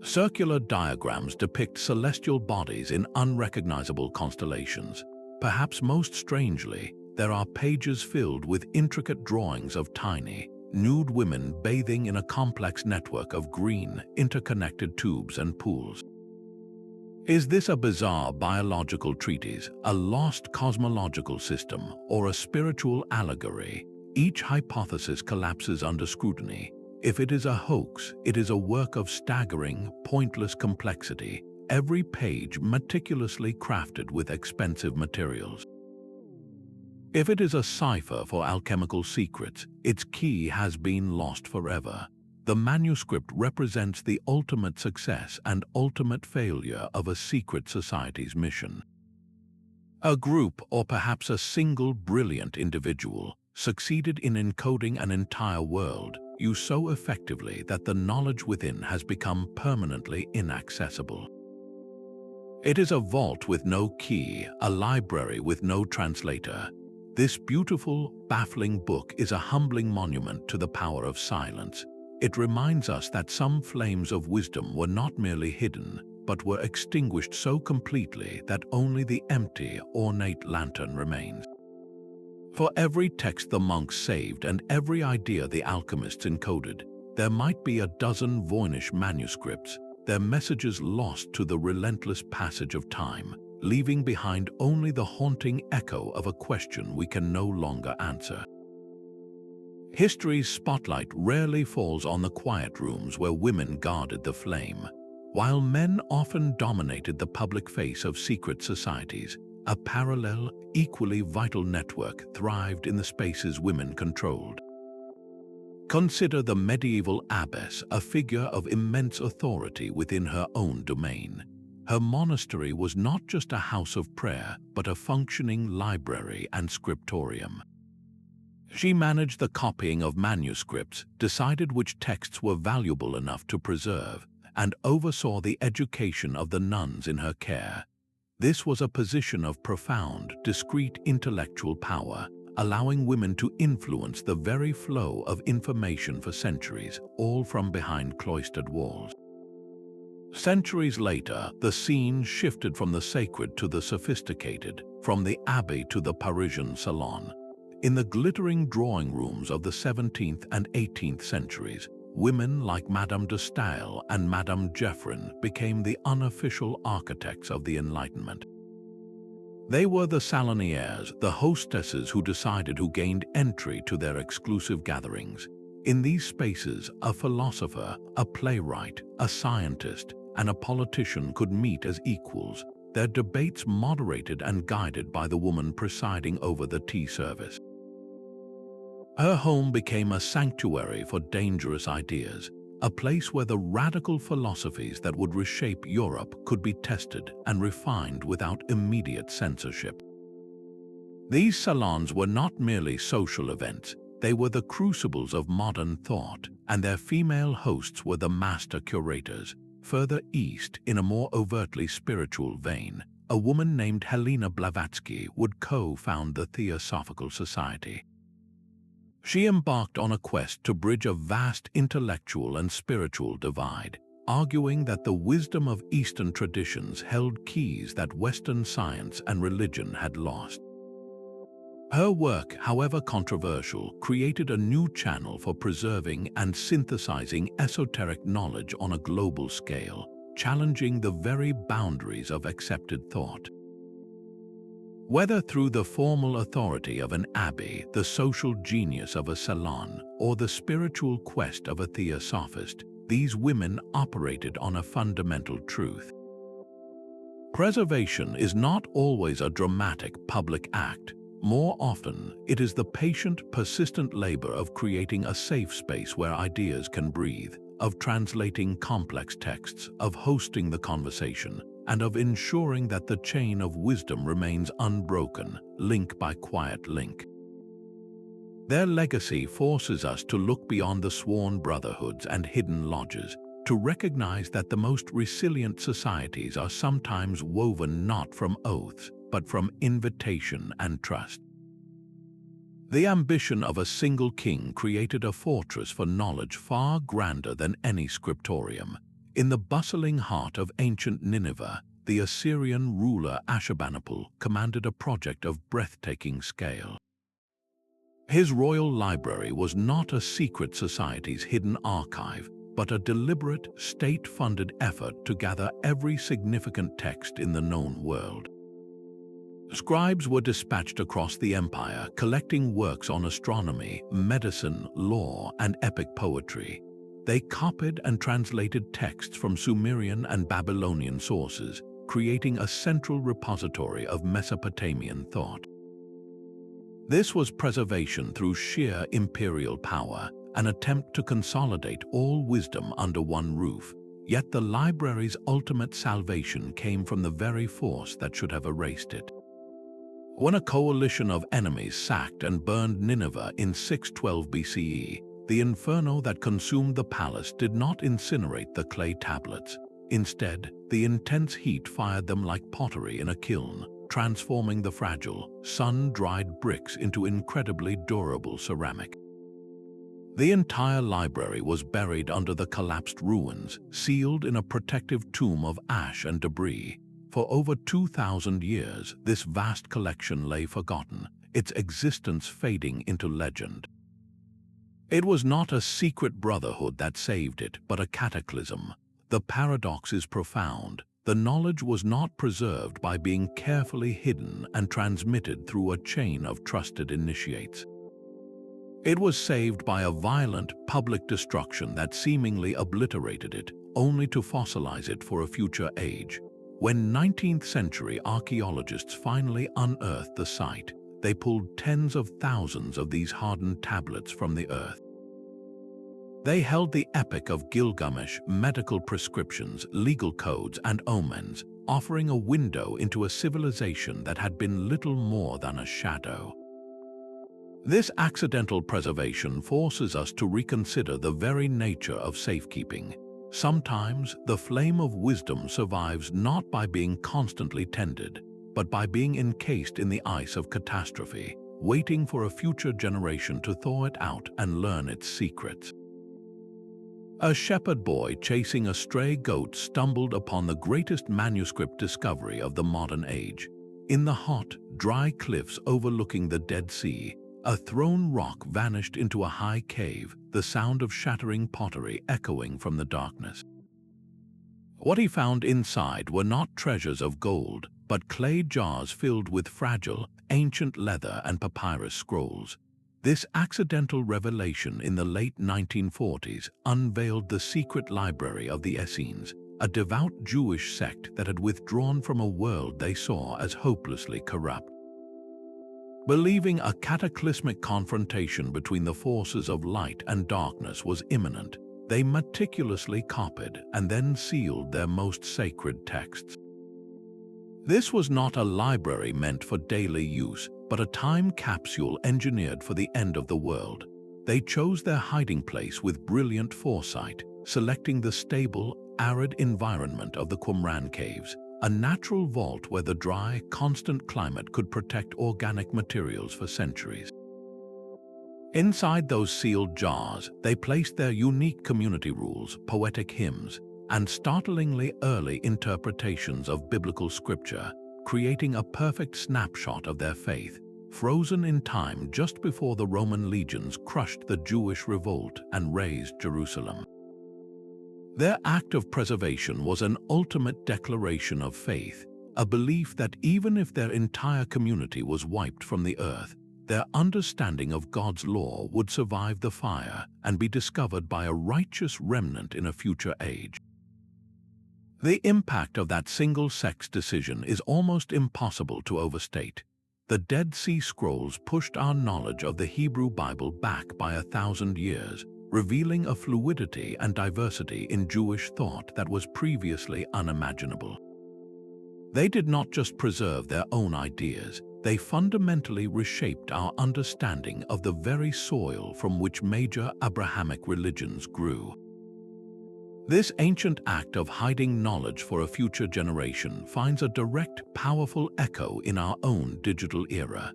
A: Circular diagrams depict celestial bodies in unrecognizable constellations. Perhaps most strangely, there are pages filled with intricate drawings of tiny, nude women bathing in a complex network of green, interconnected tubes and pools. Is this a bizarre biological treatise, a lost cosmological system, or a spiritual allegory? Each hypothesis collapses under scrutiny. If it is a hoax, it is a work of staggering, pointless complexity, every page meticulously crafted with expensive materials. If it is a cipher for alchemical secrets, its key has been lost forever. The manuscript represents the ultimate success and ultimate failure of a secret society's mission. A group, or perhaps a single brilliant individual, succeeded in encoding an entire world, used so effectively that the knowledge within has become permanently inaccessible. It is a vault with no key, a library with no translator. This beautiful, baffling book is a humbling monument to the power of silence. It reminds us that some flames of wisdom were not merely hidden, but were extinguished so completely that only the empty, ornate lantern remains. For every text the monks saved and every idea the alchemists encoded, there might be a dozen Voynich manuscripts, their messages lost to the relentless passage of time, leaving behind only the haunting echo of a question we can no longer answer. History's spotlight rarely falls on the quiet rooms where women guarded the flame. While men often dominated the public face of secret societies, a parallel, equally vital network thrived in the spaces women controlled. Consider the medieval abbess, a figure of immense authority within her own domain. Her monastery was not just a house of prayer, but a functioning library and scriptorium. She managed the copying of manuscripts, decided which texts were valuable enough to preserve, and oversaw the education of the nuns in her care. This was a position of profound, discreet intellectual power, allowing women to influence the very flow of information for centuries, all from behind cloistered walls. Centuries later, the scene shifted from the sacred to the sophisticated, from the abbey to the Parisian salon. In the glittering drawing rooms of the 17th and 18th centuries, women like Madame de Staël and Madame Geoffrin became the unofficial architects of the Enlightenment. They were the salonières, the hostesses who decided who gained entry to their exclusive gatherings. In these spaces, a philosopher, a playwright, a scientist, and a politician could meet as equals, their debates moderated and guided by the woman presiding over the tea service. Her home became a sanctuary for dangerous ideas, a place where the radical philosophies that would reshape Europe could be tested and refined without immediate censorship. These salons were not merely social events, they were the crucibles of modern thought, and their female hosts were the master curators. Further east, in a more overtly spiritual vein, a woman named Helena Blavatsky would co-found the Theosophical Society. She embarked on a quest to bridge a vast intellectual and spiritual divide, arguing that the wisdom of Eastern traditions held keys that Western science and religion had lost. Her work, however controversial, created a new channel for preserving and synthesizing esoteric knowledge on a global scale, challenging the very boundaries of accepted thought. Whether through the formal authority of an abbey, the social genius of a salon, or the spiritual quest of a theosophist, these women operated on a fundamental truth. Preservation is not always a dramatic public act. More often, it is the patient, persistent labor of creating a safe space where ideas can breathe, of translating complex texts, of hosting the conversation, and of ensuring that the chain of wisdom remains unbroken, link by quiet link. Their legacy forces us to look beyond the sworn brotherhoods and hidden lodges, to recognize that the most resilient societies are sometimes woven not from oaths, but from invitation and trust. The ambition of a single king created a fortress for knowledge far grander than any scriptorium. In the bustling heart of ancient Nineveh, the Assyrian ruler Ashurbanipal commanded a project of breathtaking scale. His royal library was not a secret society's hidden archive, but a deliberate, state-funded effort to gather every significant text in the known world. Scribes were dispatched across the empire, collecting works on astronomy, medicine, law, and epic poetry. They copied and translated texts from Sumerian and Babylonian sources, creating a central repository of Mesopotamian thought. This was preservation through sheer imperial power, an attempt to consolidate all wisdom under one roof. Yet the library's ultimate salvation came from the very force that should have erased it. When a coalition of enemies sacked and burned Nineveh in 612 BCE, the inferno that consumed the palace did not incinerate the clay tablets. Instead, the intense heat fired them like pottery in a kiln, transforming the fragile, sun-dried bricks into incredibly durable ceramic. The entire library was buried under the collapsed ruins, sealed in a protective tomb of ash and debris. For over 2,000 years, this vast collection lay forgotten, its existence fading into legend. It was not a secret brotherhood that saved it, but a cataclysm. The paradox is profound. The knowledge was not preserved by being carefully hidden and transmitted through a chain of trusted initiates. It was saved by a violent, public destruction that seemingly obliterated it, only to fossilize it for a future age. When 19th century archaeologists finally unearthed the site, they pulled tens of thousands of these hardened tablets from the earth. They held the epic of Gilgamesh, medical prescriptions, legal codes, and omens, offering a window into a civilization that had been little more than a shadow. This accidental preservation forces us to reconsider the very nature of safekeeping. Sometimes the flame of wisdom survives not by being constantly tended, but by being encased in the ice of catastrophe, waiting for a future generation to thaw it out and learn its secrets. A shepherd boy chasing a stray goat stumbled upon the greatest manuscript discovery of the modern age. In the hot, dry cliffs overlooking the Dead Sea, a thrown rock vanished into a high cave, the sound of shattering pottery echoing from the darkness. What he found inside were not treasures of gold, but clay jars filled with fragile, ancient leather and papyrus scrolls. This accidental revelation in the late 1940s unveiled the secret library of the Essenes, a devout Jewish sect that had withdrawn from a world they saw as hopelessly corrupt. Believing a cataclysmic confrontation between the forces of light and darkness was imminent, they meticulously copied and then sealed their most sacred texts. This was not a library meant for daily use, but a time capsule engineered for the end of the world. They chose their hiding place with brilliant foresight, selecting the stable, arid environment of the Qumran caves, a natural vault where the dry, constant climate could protect organic materials for centuries. Inside those sealed jars, they placed their unique community rules, poetic hymns, and startlingly early interpretations of biblical scripture, creating a perfect snapshot of their faith, frozen in time just before the Roman legions crushed the Jewish revolt and razed Jerusalem. Their act of preservation was an ultimate declaration of faith, a belief that even if their entire community was wiped from the earth, their understanding of God's law would survive the fire and be discovered by a righteous remnant in a future age. The impact of that single-sex decision is almost impossible to overstate. The Dead Sea Scrolls pushed our knowledge of the Hebrew Bible back by 1,000 years, revealing a fluidity and diversity in Jewish thought that was previously unimaginable. They did not just preserve their own ideas, they fundamentally reshaped our understanding of the very soil from which major Abrahamic religions grew. This ancient act of hiding knowledge for a future generation finds a direct, powerful echo in our own digital era.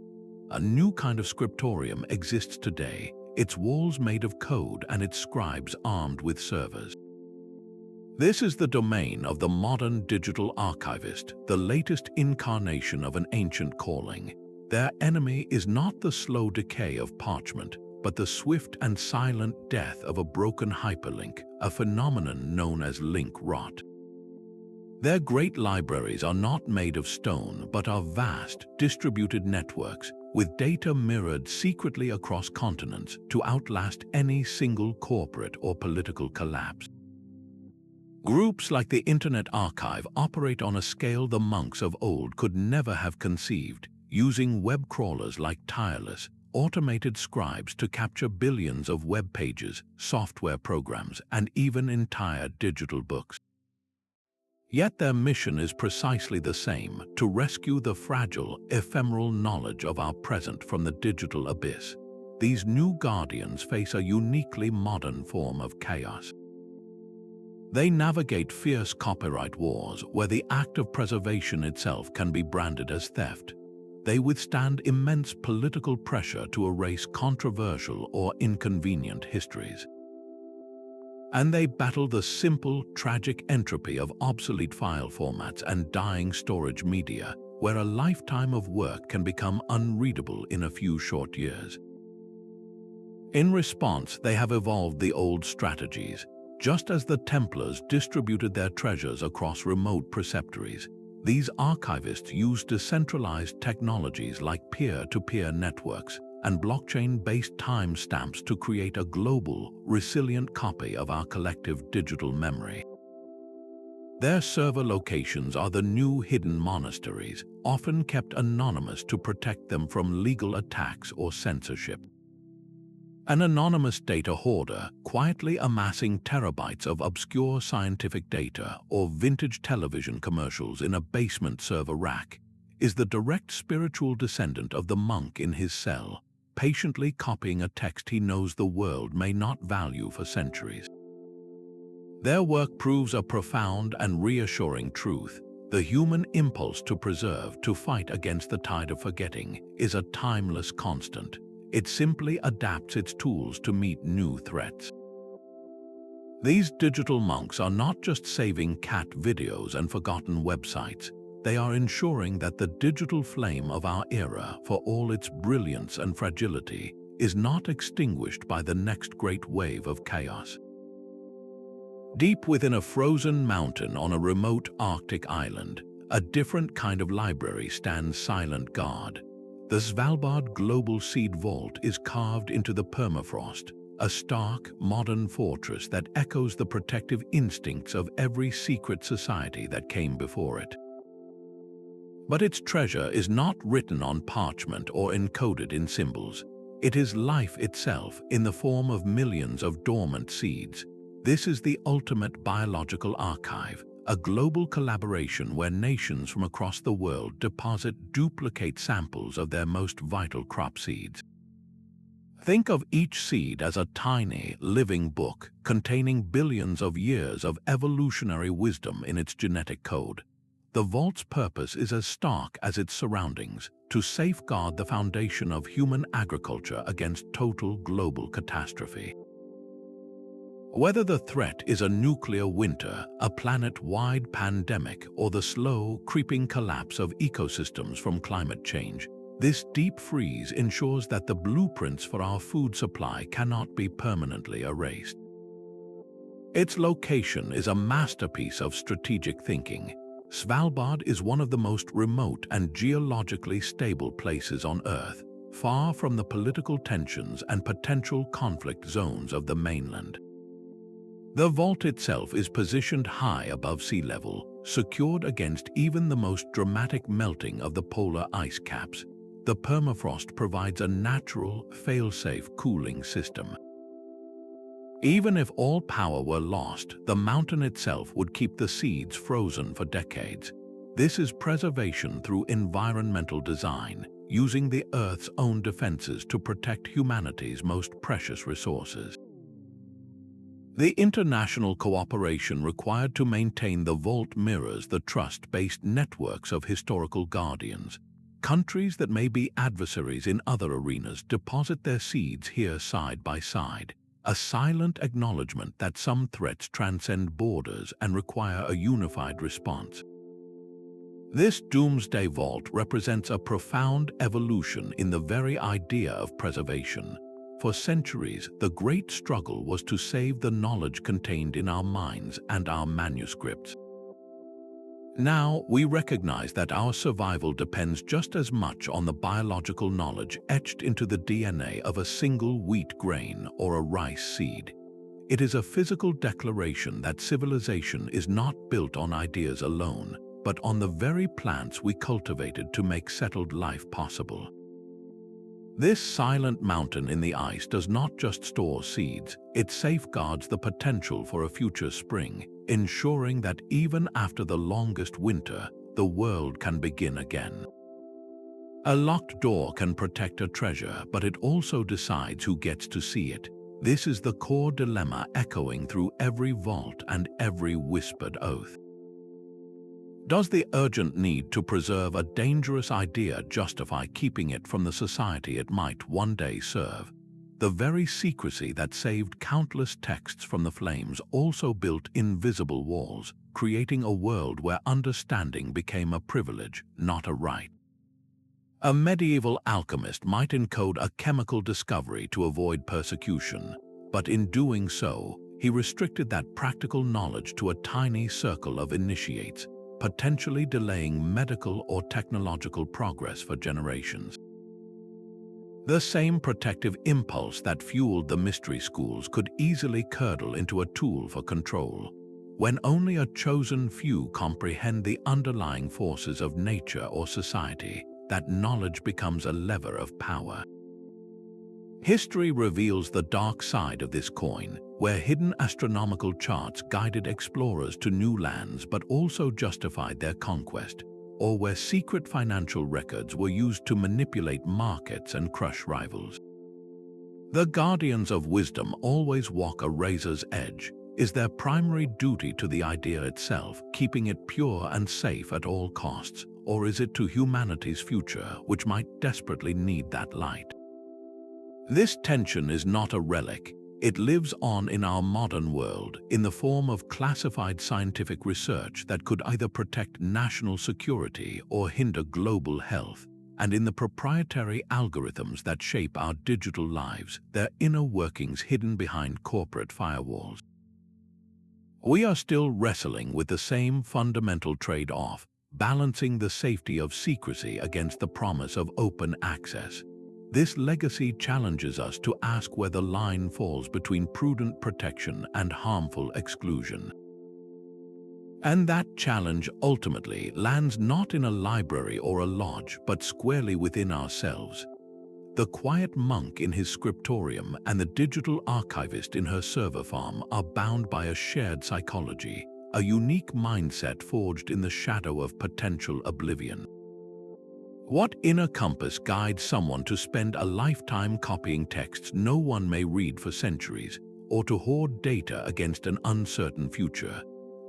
A: A new kind of scriptorium exists today, its walls made of code and its scribes armed with servers. This is the domain of the modern digital archivist, the latest incarnation of an ancient calling. Their enemy is not the slow decay of parchment, but the swift and silent death of a broken hyperlink, a phenomenon known as link rot. Their great libraries are not made of stone, but are vast, distributed networks, with data mirrored secretly across continents to outlast any single corporate or political collapse. Groups like the Internet Archive operate on a scale the monks of old could never have conceived, using web crawlers like tireless, automated scribes to capture billions of web pages, software programs, and even entire digital books. Yet their mission is precisely the same: to rescue the fragile, ephemeral knowledge of our present from the digital abyss. These new guardians face a uniquely modern form of chaos. They navigate fierce copyright wars where the act of preservation itself can be branded as theft. They withstand immense political pressure to erase controversial or inconvenient histories. And they battle the simple, tragic entropy of obsolete file formats and dying storage media, where a lifetime of work can become unreadable in a few short years. In response, they have evolved the old strategies. Just as the Templars distributed their treasures across remote preceptories, these archivists use decentralized technologies like peer-to-peer networks and blockchain-based timestamps to create a global, resilient copy of our collective digital memory. Their server locations are the new hidden monasteries, often kept anonymous to protect them from legal attacks or censorship. An anonymous data hoarder, quietly amassing terabytes of obscure scientific data or vintage television commercials in a basement server rack, is the direct spiritual descendant of the monk in his cell, patiently copying a text he knows the world may not value for centuries. Their work proves a profound and reassuring truth. The human impulse to preserve, to fight against the tide of forgetting, is a timeless constant. It simply adapts its tools to meet new threats. These digital monks are not just saving cat videos and forgotten websites. They are ensuring that the digital flame of our era, for all its brilliance and fragility, is not extinguished by the next great wave of chaos. Deep within a frozen mountain on a remote Arctic island, a different kind of library stands silent guard. The Svalbard Global Seed Vault is carved into the permafrost, a stark, modern fortress that echoes the protective instincts of every secret society that came before it. But its treasure is not written on parchment or encoded in symbols. It is life itself in the form of millions of dormant seeds. This is the ultimate biological archive, a global collaboration where nations from across the world deposit duplicate samples of their most vital crop seeds. Think of each seed as a tiny, living book containing billions of years of evolutionary wisdom in its genetic code. The vault's purpose is as stark as its surroundings, to safeguard the foundation of human agriculture against total global catastrophe. Whether the threat is a nuclear winter, a planet-wide pandemic, or the slow, creeping collapse of ecosystems from climate change, this deep freeze ensures that the blueprints for our food supply cannot be permanently erased. Its location is a masterpiece of strategic thinking. Svalbard is one of the most remote and geologically stable places on Earth, far from the political tensions and potential conflict zones of the mainland. The vault itself is positioned high above sea level, secured against even the most dramatic melting of the polar ice caps. The permafrost provides a natural, fail-safe cooling system. Even if all power were lost, the mountain itself would keep the seeds frozen for decades. This is preservation through environmental design, using the Earth's own defenses to protect humanity's most precious resources. The international cooperation required to maintain the vault mirrors the trust-based networks of historical guardians. Countries that may be adversaries in other arenas deposit their seeds here side by side, a silent acknowledgement that some threats transcend borders and require a unified response. This doomsday vault represents a profound evolution in the very idea of preservation. For centuries, the great struggle was to save the knowledge contained in our minds and our manuscripts. Now, we recognize that our survival depends just as much on the biological knowledge etched into the DNA of a single wheat grain or a rice seed. It is a physical declaration that civilization is not built on ideas alone, but on the very plants we cultivated to make settled life possible. This silent mountain in the ice does not just store seeds, it safeguards the potential for a future spring, ensuring that even after the longest winter, the world can begin again. A locked door can protect a treasure, but it also decides who gets to see it. This is the core dilemma echoing through every vault and every whispered oath. Does the urgent need to preserve a dangerous idea justify keeping it from the society it might one day serve? The very secrecy that saved countless texts from the flames also built invisible walls, creating a world where understanding became a privilege, not a right. A medieval alchemist might encode a chemical discovery to avoid persecution, but in doing so, he restricted that practical knowledge to a tiny circle of initiates, potentially delaying medical or technological progress for generations. The same protective impulse that fueled the mystery schools could easily curdle into a tool for control. When only a chosen few comprehend the underlying forces of nature or society, that knowledge becomes a lever of power. History reveals the dark side of this coin, where hidden astronomical charts guided explorers to new lands but also justified their conquest, or where secret financial records were used to manipulate markets and crush rivals. The guardians of wisdom always walk a razor's edge. Is their primary duty to the idea itself, keeping it pure and safe at all costs, or is it to humanity's future, which might desperately need that light? This tension is not a relic. It lives on in our modern world in the form of classified scientific research that could either protect national security or hinder global health, and in the proprietary algorithms that shape our digital lives, their inner workings hidden behind corporate firewalls. We are still wrestling with the same fundamental trade-off, balancing the safety of secrecy against the promise of open access. This legacy challenges us to ask where the line falls between prudent protection and harmful exclusion. And that challenge ultimately lands not in a library or a lodge, but squarely within ourselves. The quiet monk in his scriptorium and the digital archivist in her server farm are bound by a shared psychology, a unique mindset forged in the shadow of potential oblivion. What inner compass guides someone to spend a lifetime copying texts no one may read for centuries, or to hoard data against an uncertain future?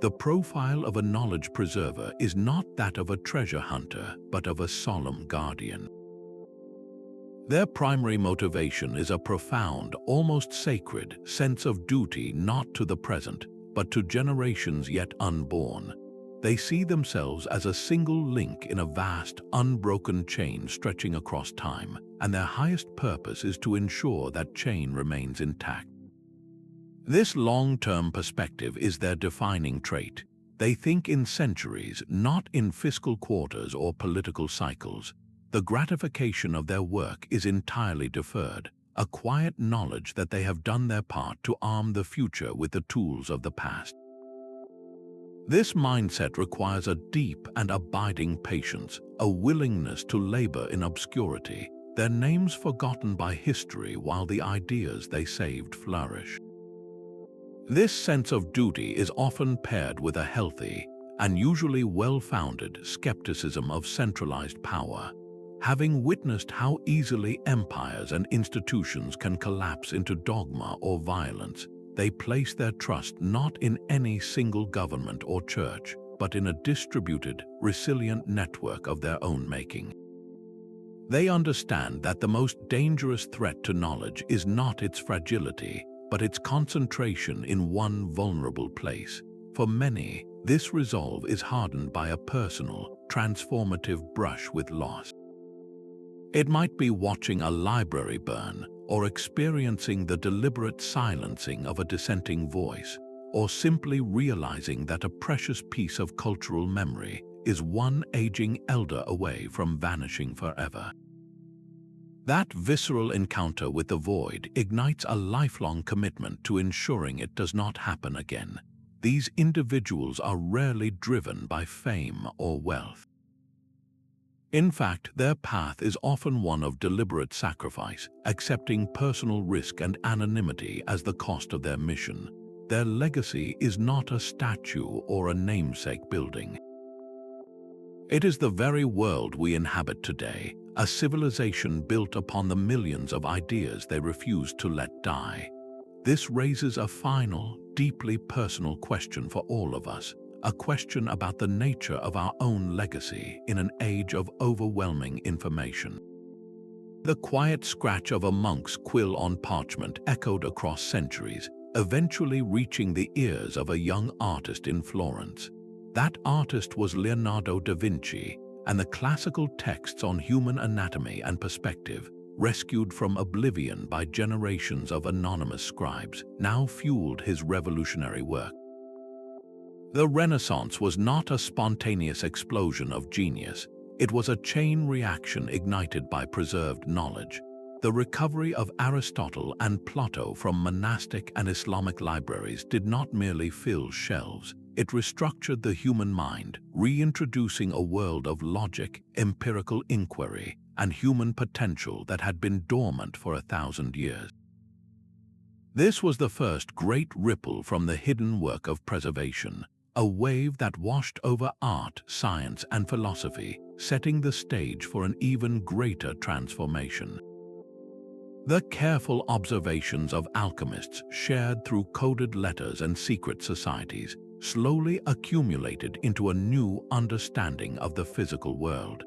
A: The profile of a knowledge preserver is not that of a treasure hunter, but of a solemn guardian. Their primary motivation is a profound, almost sacred, sense of duty not to the present, but to generations yet unborn. They see themselves as a single link in a vast, unbroken chain stretching across time, and their highest purpose is to ensure that chain remains intact. This long-term perspective is their defining trait. They think in centuries, not in fiscal quarters or political cycles. The gratification of their work is entirely deferred, a quiet knowledge that they have done their part to arm the future with the tools of the past. This mindset requires a deep and abiding patience, a willingness to labor in obscurity, their names forgotten by history while the ideas they saved flourish. This sense of duty is often paired with a healthy, and usually well-founded, skepticism of centralized power. Having witnessed how easily empires and institutions can collapse into dogma or violence, they place their trust not in any single government or church, but in a distributed, resilient network of their own making. They understand that the most dangerous threat to knowledge is not its fragility, but its concentration in one vulnerable place. For many, this resolve is hardened by a personal, transformative brush with loss. It might be watching a library burn, or experiencing the deliberate silencing of a dissenting voice, or simply realizing that a precious piece of cultural memory is one aging elder away from vanishing forever. That visceral encounter with the void ignites a lifelong commitment to ensuring it does not happen again. These individuals are rarely driven by fame or wealth. In fact, their path is often one of deliberate sacrifice, accepting personal risk and anonymity as the cost of their mission. Their legacy is not a statue or a namesake building. It is the very world we inhabit today, a civilization built upon the millions of ideas they refuse to let die. This raises a final, deeply personal question for all of us. A question about the nature of our own legacy in an age of overwhelming information. The quiet scratch of a monk's quill on parchment echoed across centuries, eventually reaching the ears of a young artist in Florence. That artist was Leonardo da Vinci, and the classical texts on human anatomy and perspective, rescued from oblivion by generations of anonymous scribes, now fueled his revolutionary work. The Renaissance was not a spontaneous explosion of genius. It was a chain reaction ignited by preserved knowledge. The recovery of Aristotle and Plato from monastic and Islamic libraries did not merely fill shelves. It restructured the human mind, reintroducing a world of logic, empirical inquiry, and human potential that had been dormant for 1,000 years. This was the first great ripple from the hidden work of preservation, a wave that washed over art, science, and philosophy, setting the stage for an even greater transformation. The careful observations of alchemists shared through coded letters and secret societies slowly accumulated into a new understanding of the physical world.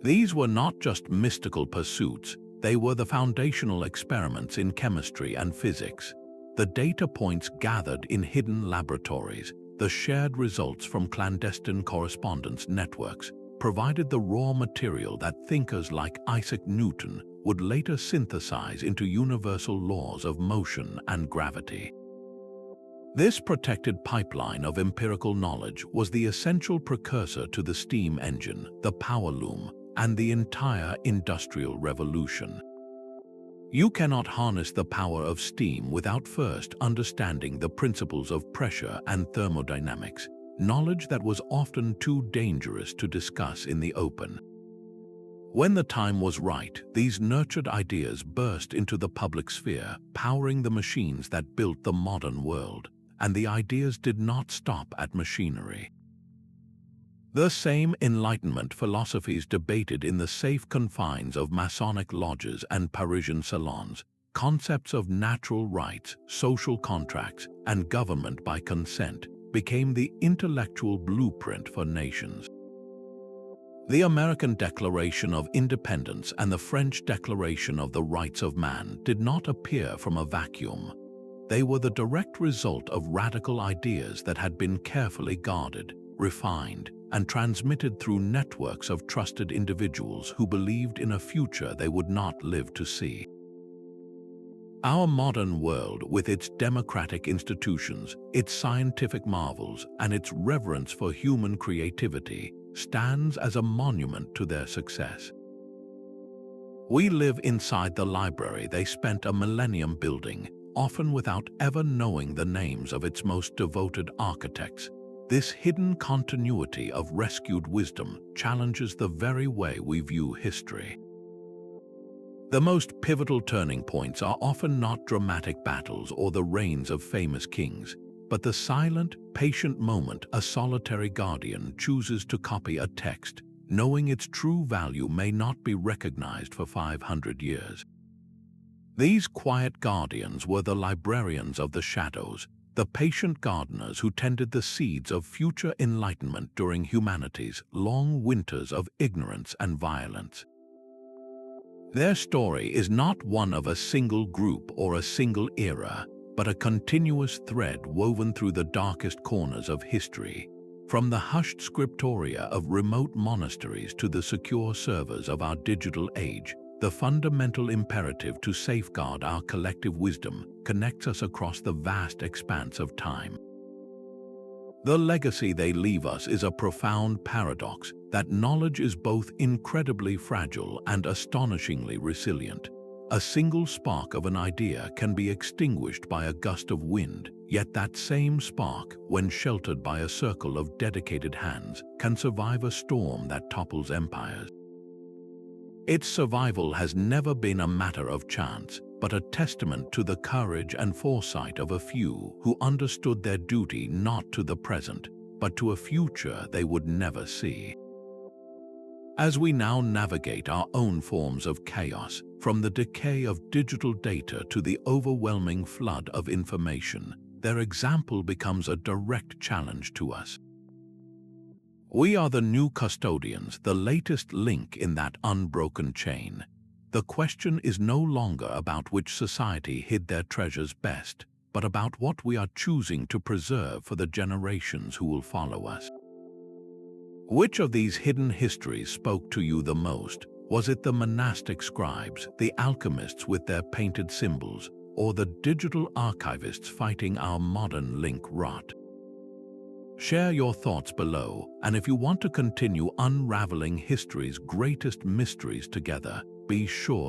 A: These were not just mystical pursuits, they were the foundational experiments in chemistry and physics, the data points gathered in hidden laboratories, the shared results from clandestine correspondence networks, provided the raw material that thinkers like Isaac Newton would later synthesize into universal laws of motion and gravity. This protected pipeline of empirical knowledge was the essential precursor to the steam engine, the power loom, and the entire Industrial Revolution. You cannot harness the power of steam without first understanding the principles of pressure and thermodynamics, knowledge that was often too dangerous to discuss in the open. When the time was right, these nurtured ideas burst into the public sphere, powering the machines that built the modern world, and the ideas did not stop at machinery. The same Enlightenment philosophies debated in the safe confines of Masonic lodges and Parisian salons, concepts of natural rights, social contracts, and government by consent, became the intellectual blueprint for nations. The American Declaration of Independence and the French Declaration of the Rights of Man did not appear from a vacuum. They were the direct result of radical ideas that had been carefully guarded, refined, and transmitted through networks of trusted individuals who believed in a future they would not live to see. Our modern world, with its democratic institutions, its scientific marvels, and its reverence for human creativity, stands as a monument to their success. We live inside the library they spent a millennium building, often without ever knowing the names of its most devoted architects. This hidden continuity of rescued wisdom challenges the very way we view history. The most pivotal turning points are often not dramatic battles or the reigns of famous kings, but the silent, patient moment a solitary guardian chooses to copy a text, knowing its true value may not be recognized for 500 years. These quiet guardians were the librarians of the shadows, the patient gardeners who tended the seeds of future enlightenment during humanity's long winters of ignorance and violence. Their story is not one of a single group or a single era, but a continuous thread woven through the darkest corners of history, from the hushed scriptoria of remote monasteries to the secure servers of our digital age. The fundamental imperative to safeguard our collective wisdom connects us across the vast expanse of time. The legacy they leave us is a profound paradox that knowledge is both incredibly fragile and astonishingly resilient. A single spark of an idea can be extinguished by a gust of wind, yet that same spark, when sheltered by a circle of dedicated hands, can survive a storm that topples empires. Its survival has never been a matter of chance, but a testament to the courage and foresight of a few who understood their duty not to the present, but to a future they would never see. As we now navigate our own forms of chaos, from the decay of digital data to the overwhelming flood of information, their example becomes a direct challenge to us. We are the new custodians, the latest link in that unbroken chain. The question is no longer about which society hid their treasures best, but about what we are choosing to preserve for the generations who will follow us. Which of these hidden histories spoke to you the most? Was it the monastic scribes, the alchemists with their painted symbols, or the digital archivists fighting our modern link rot? Share your thoughts below, and if you want to continue unraveling history's greatest mysteries together, be sure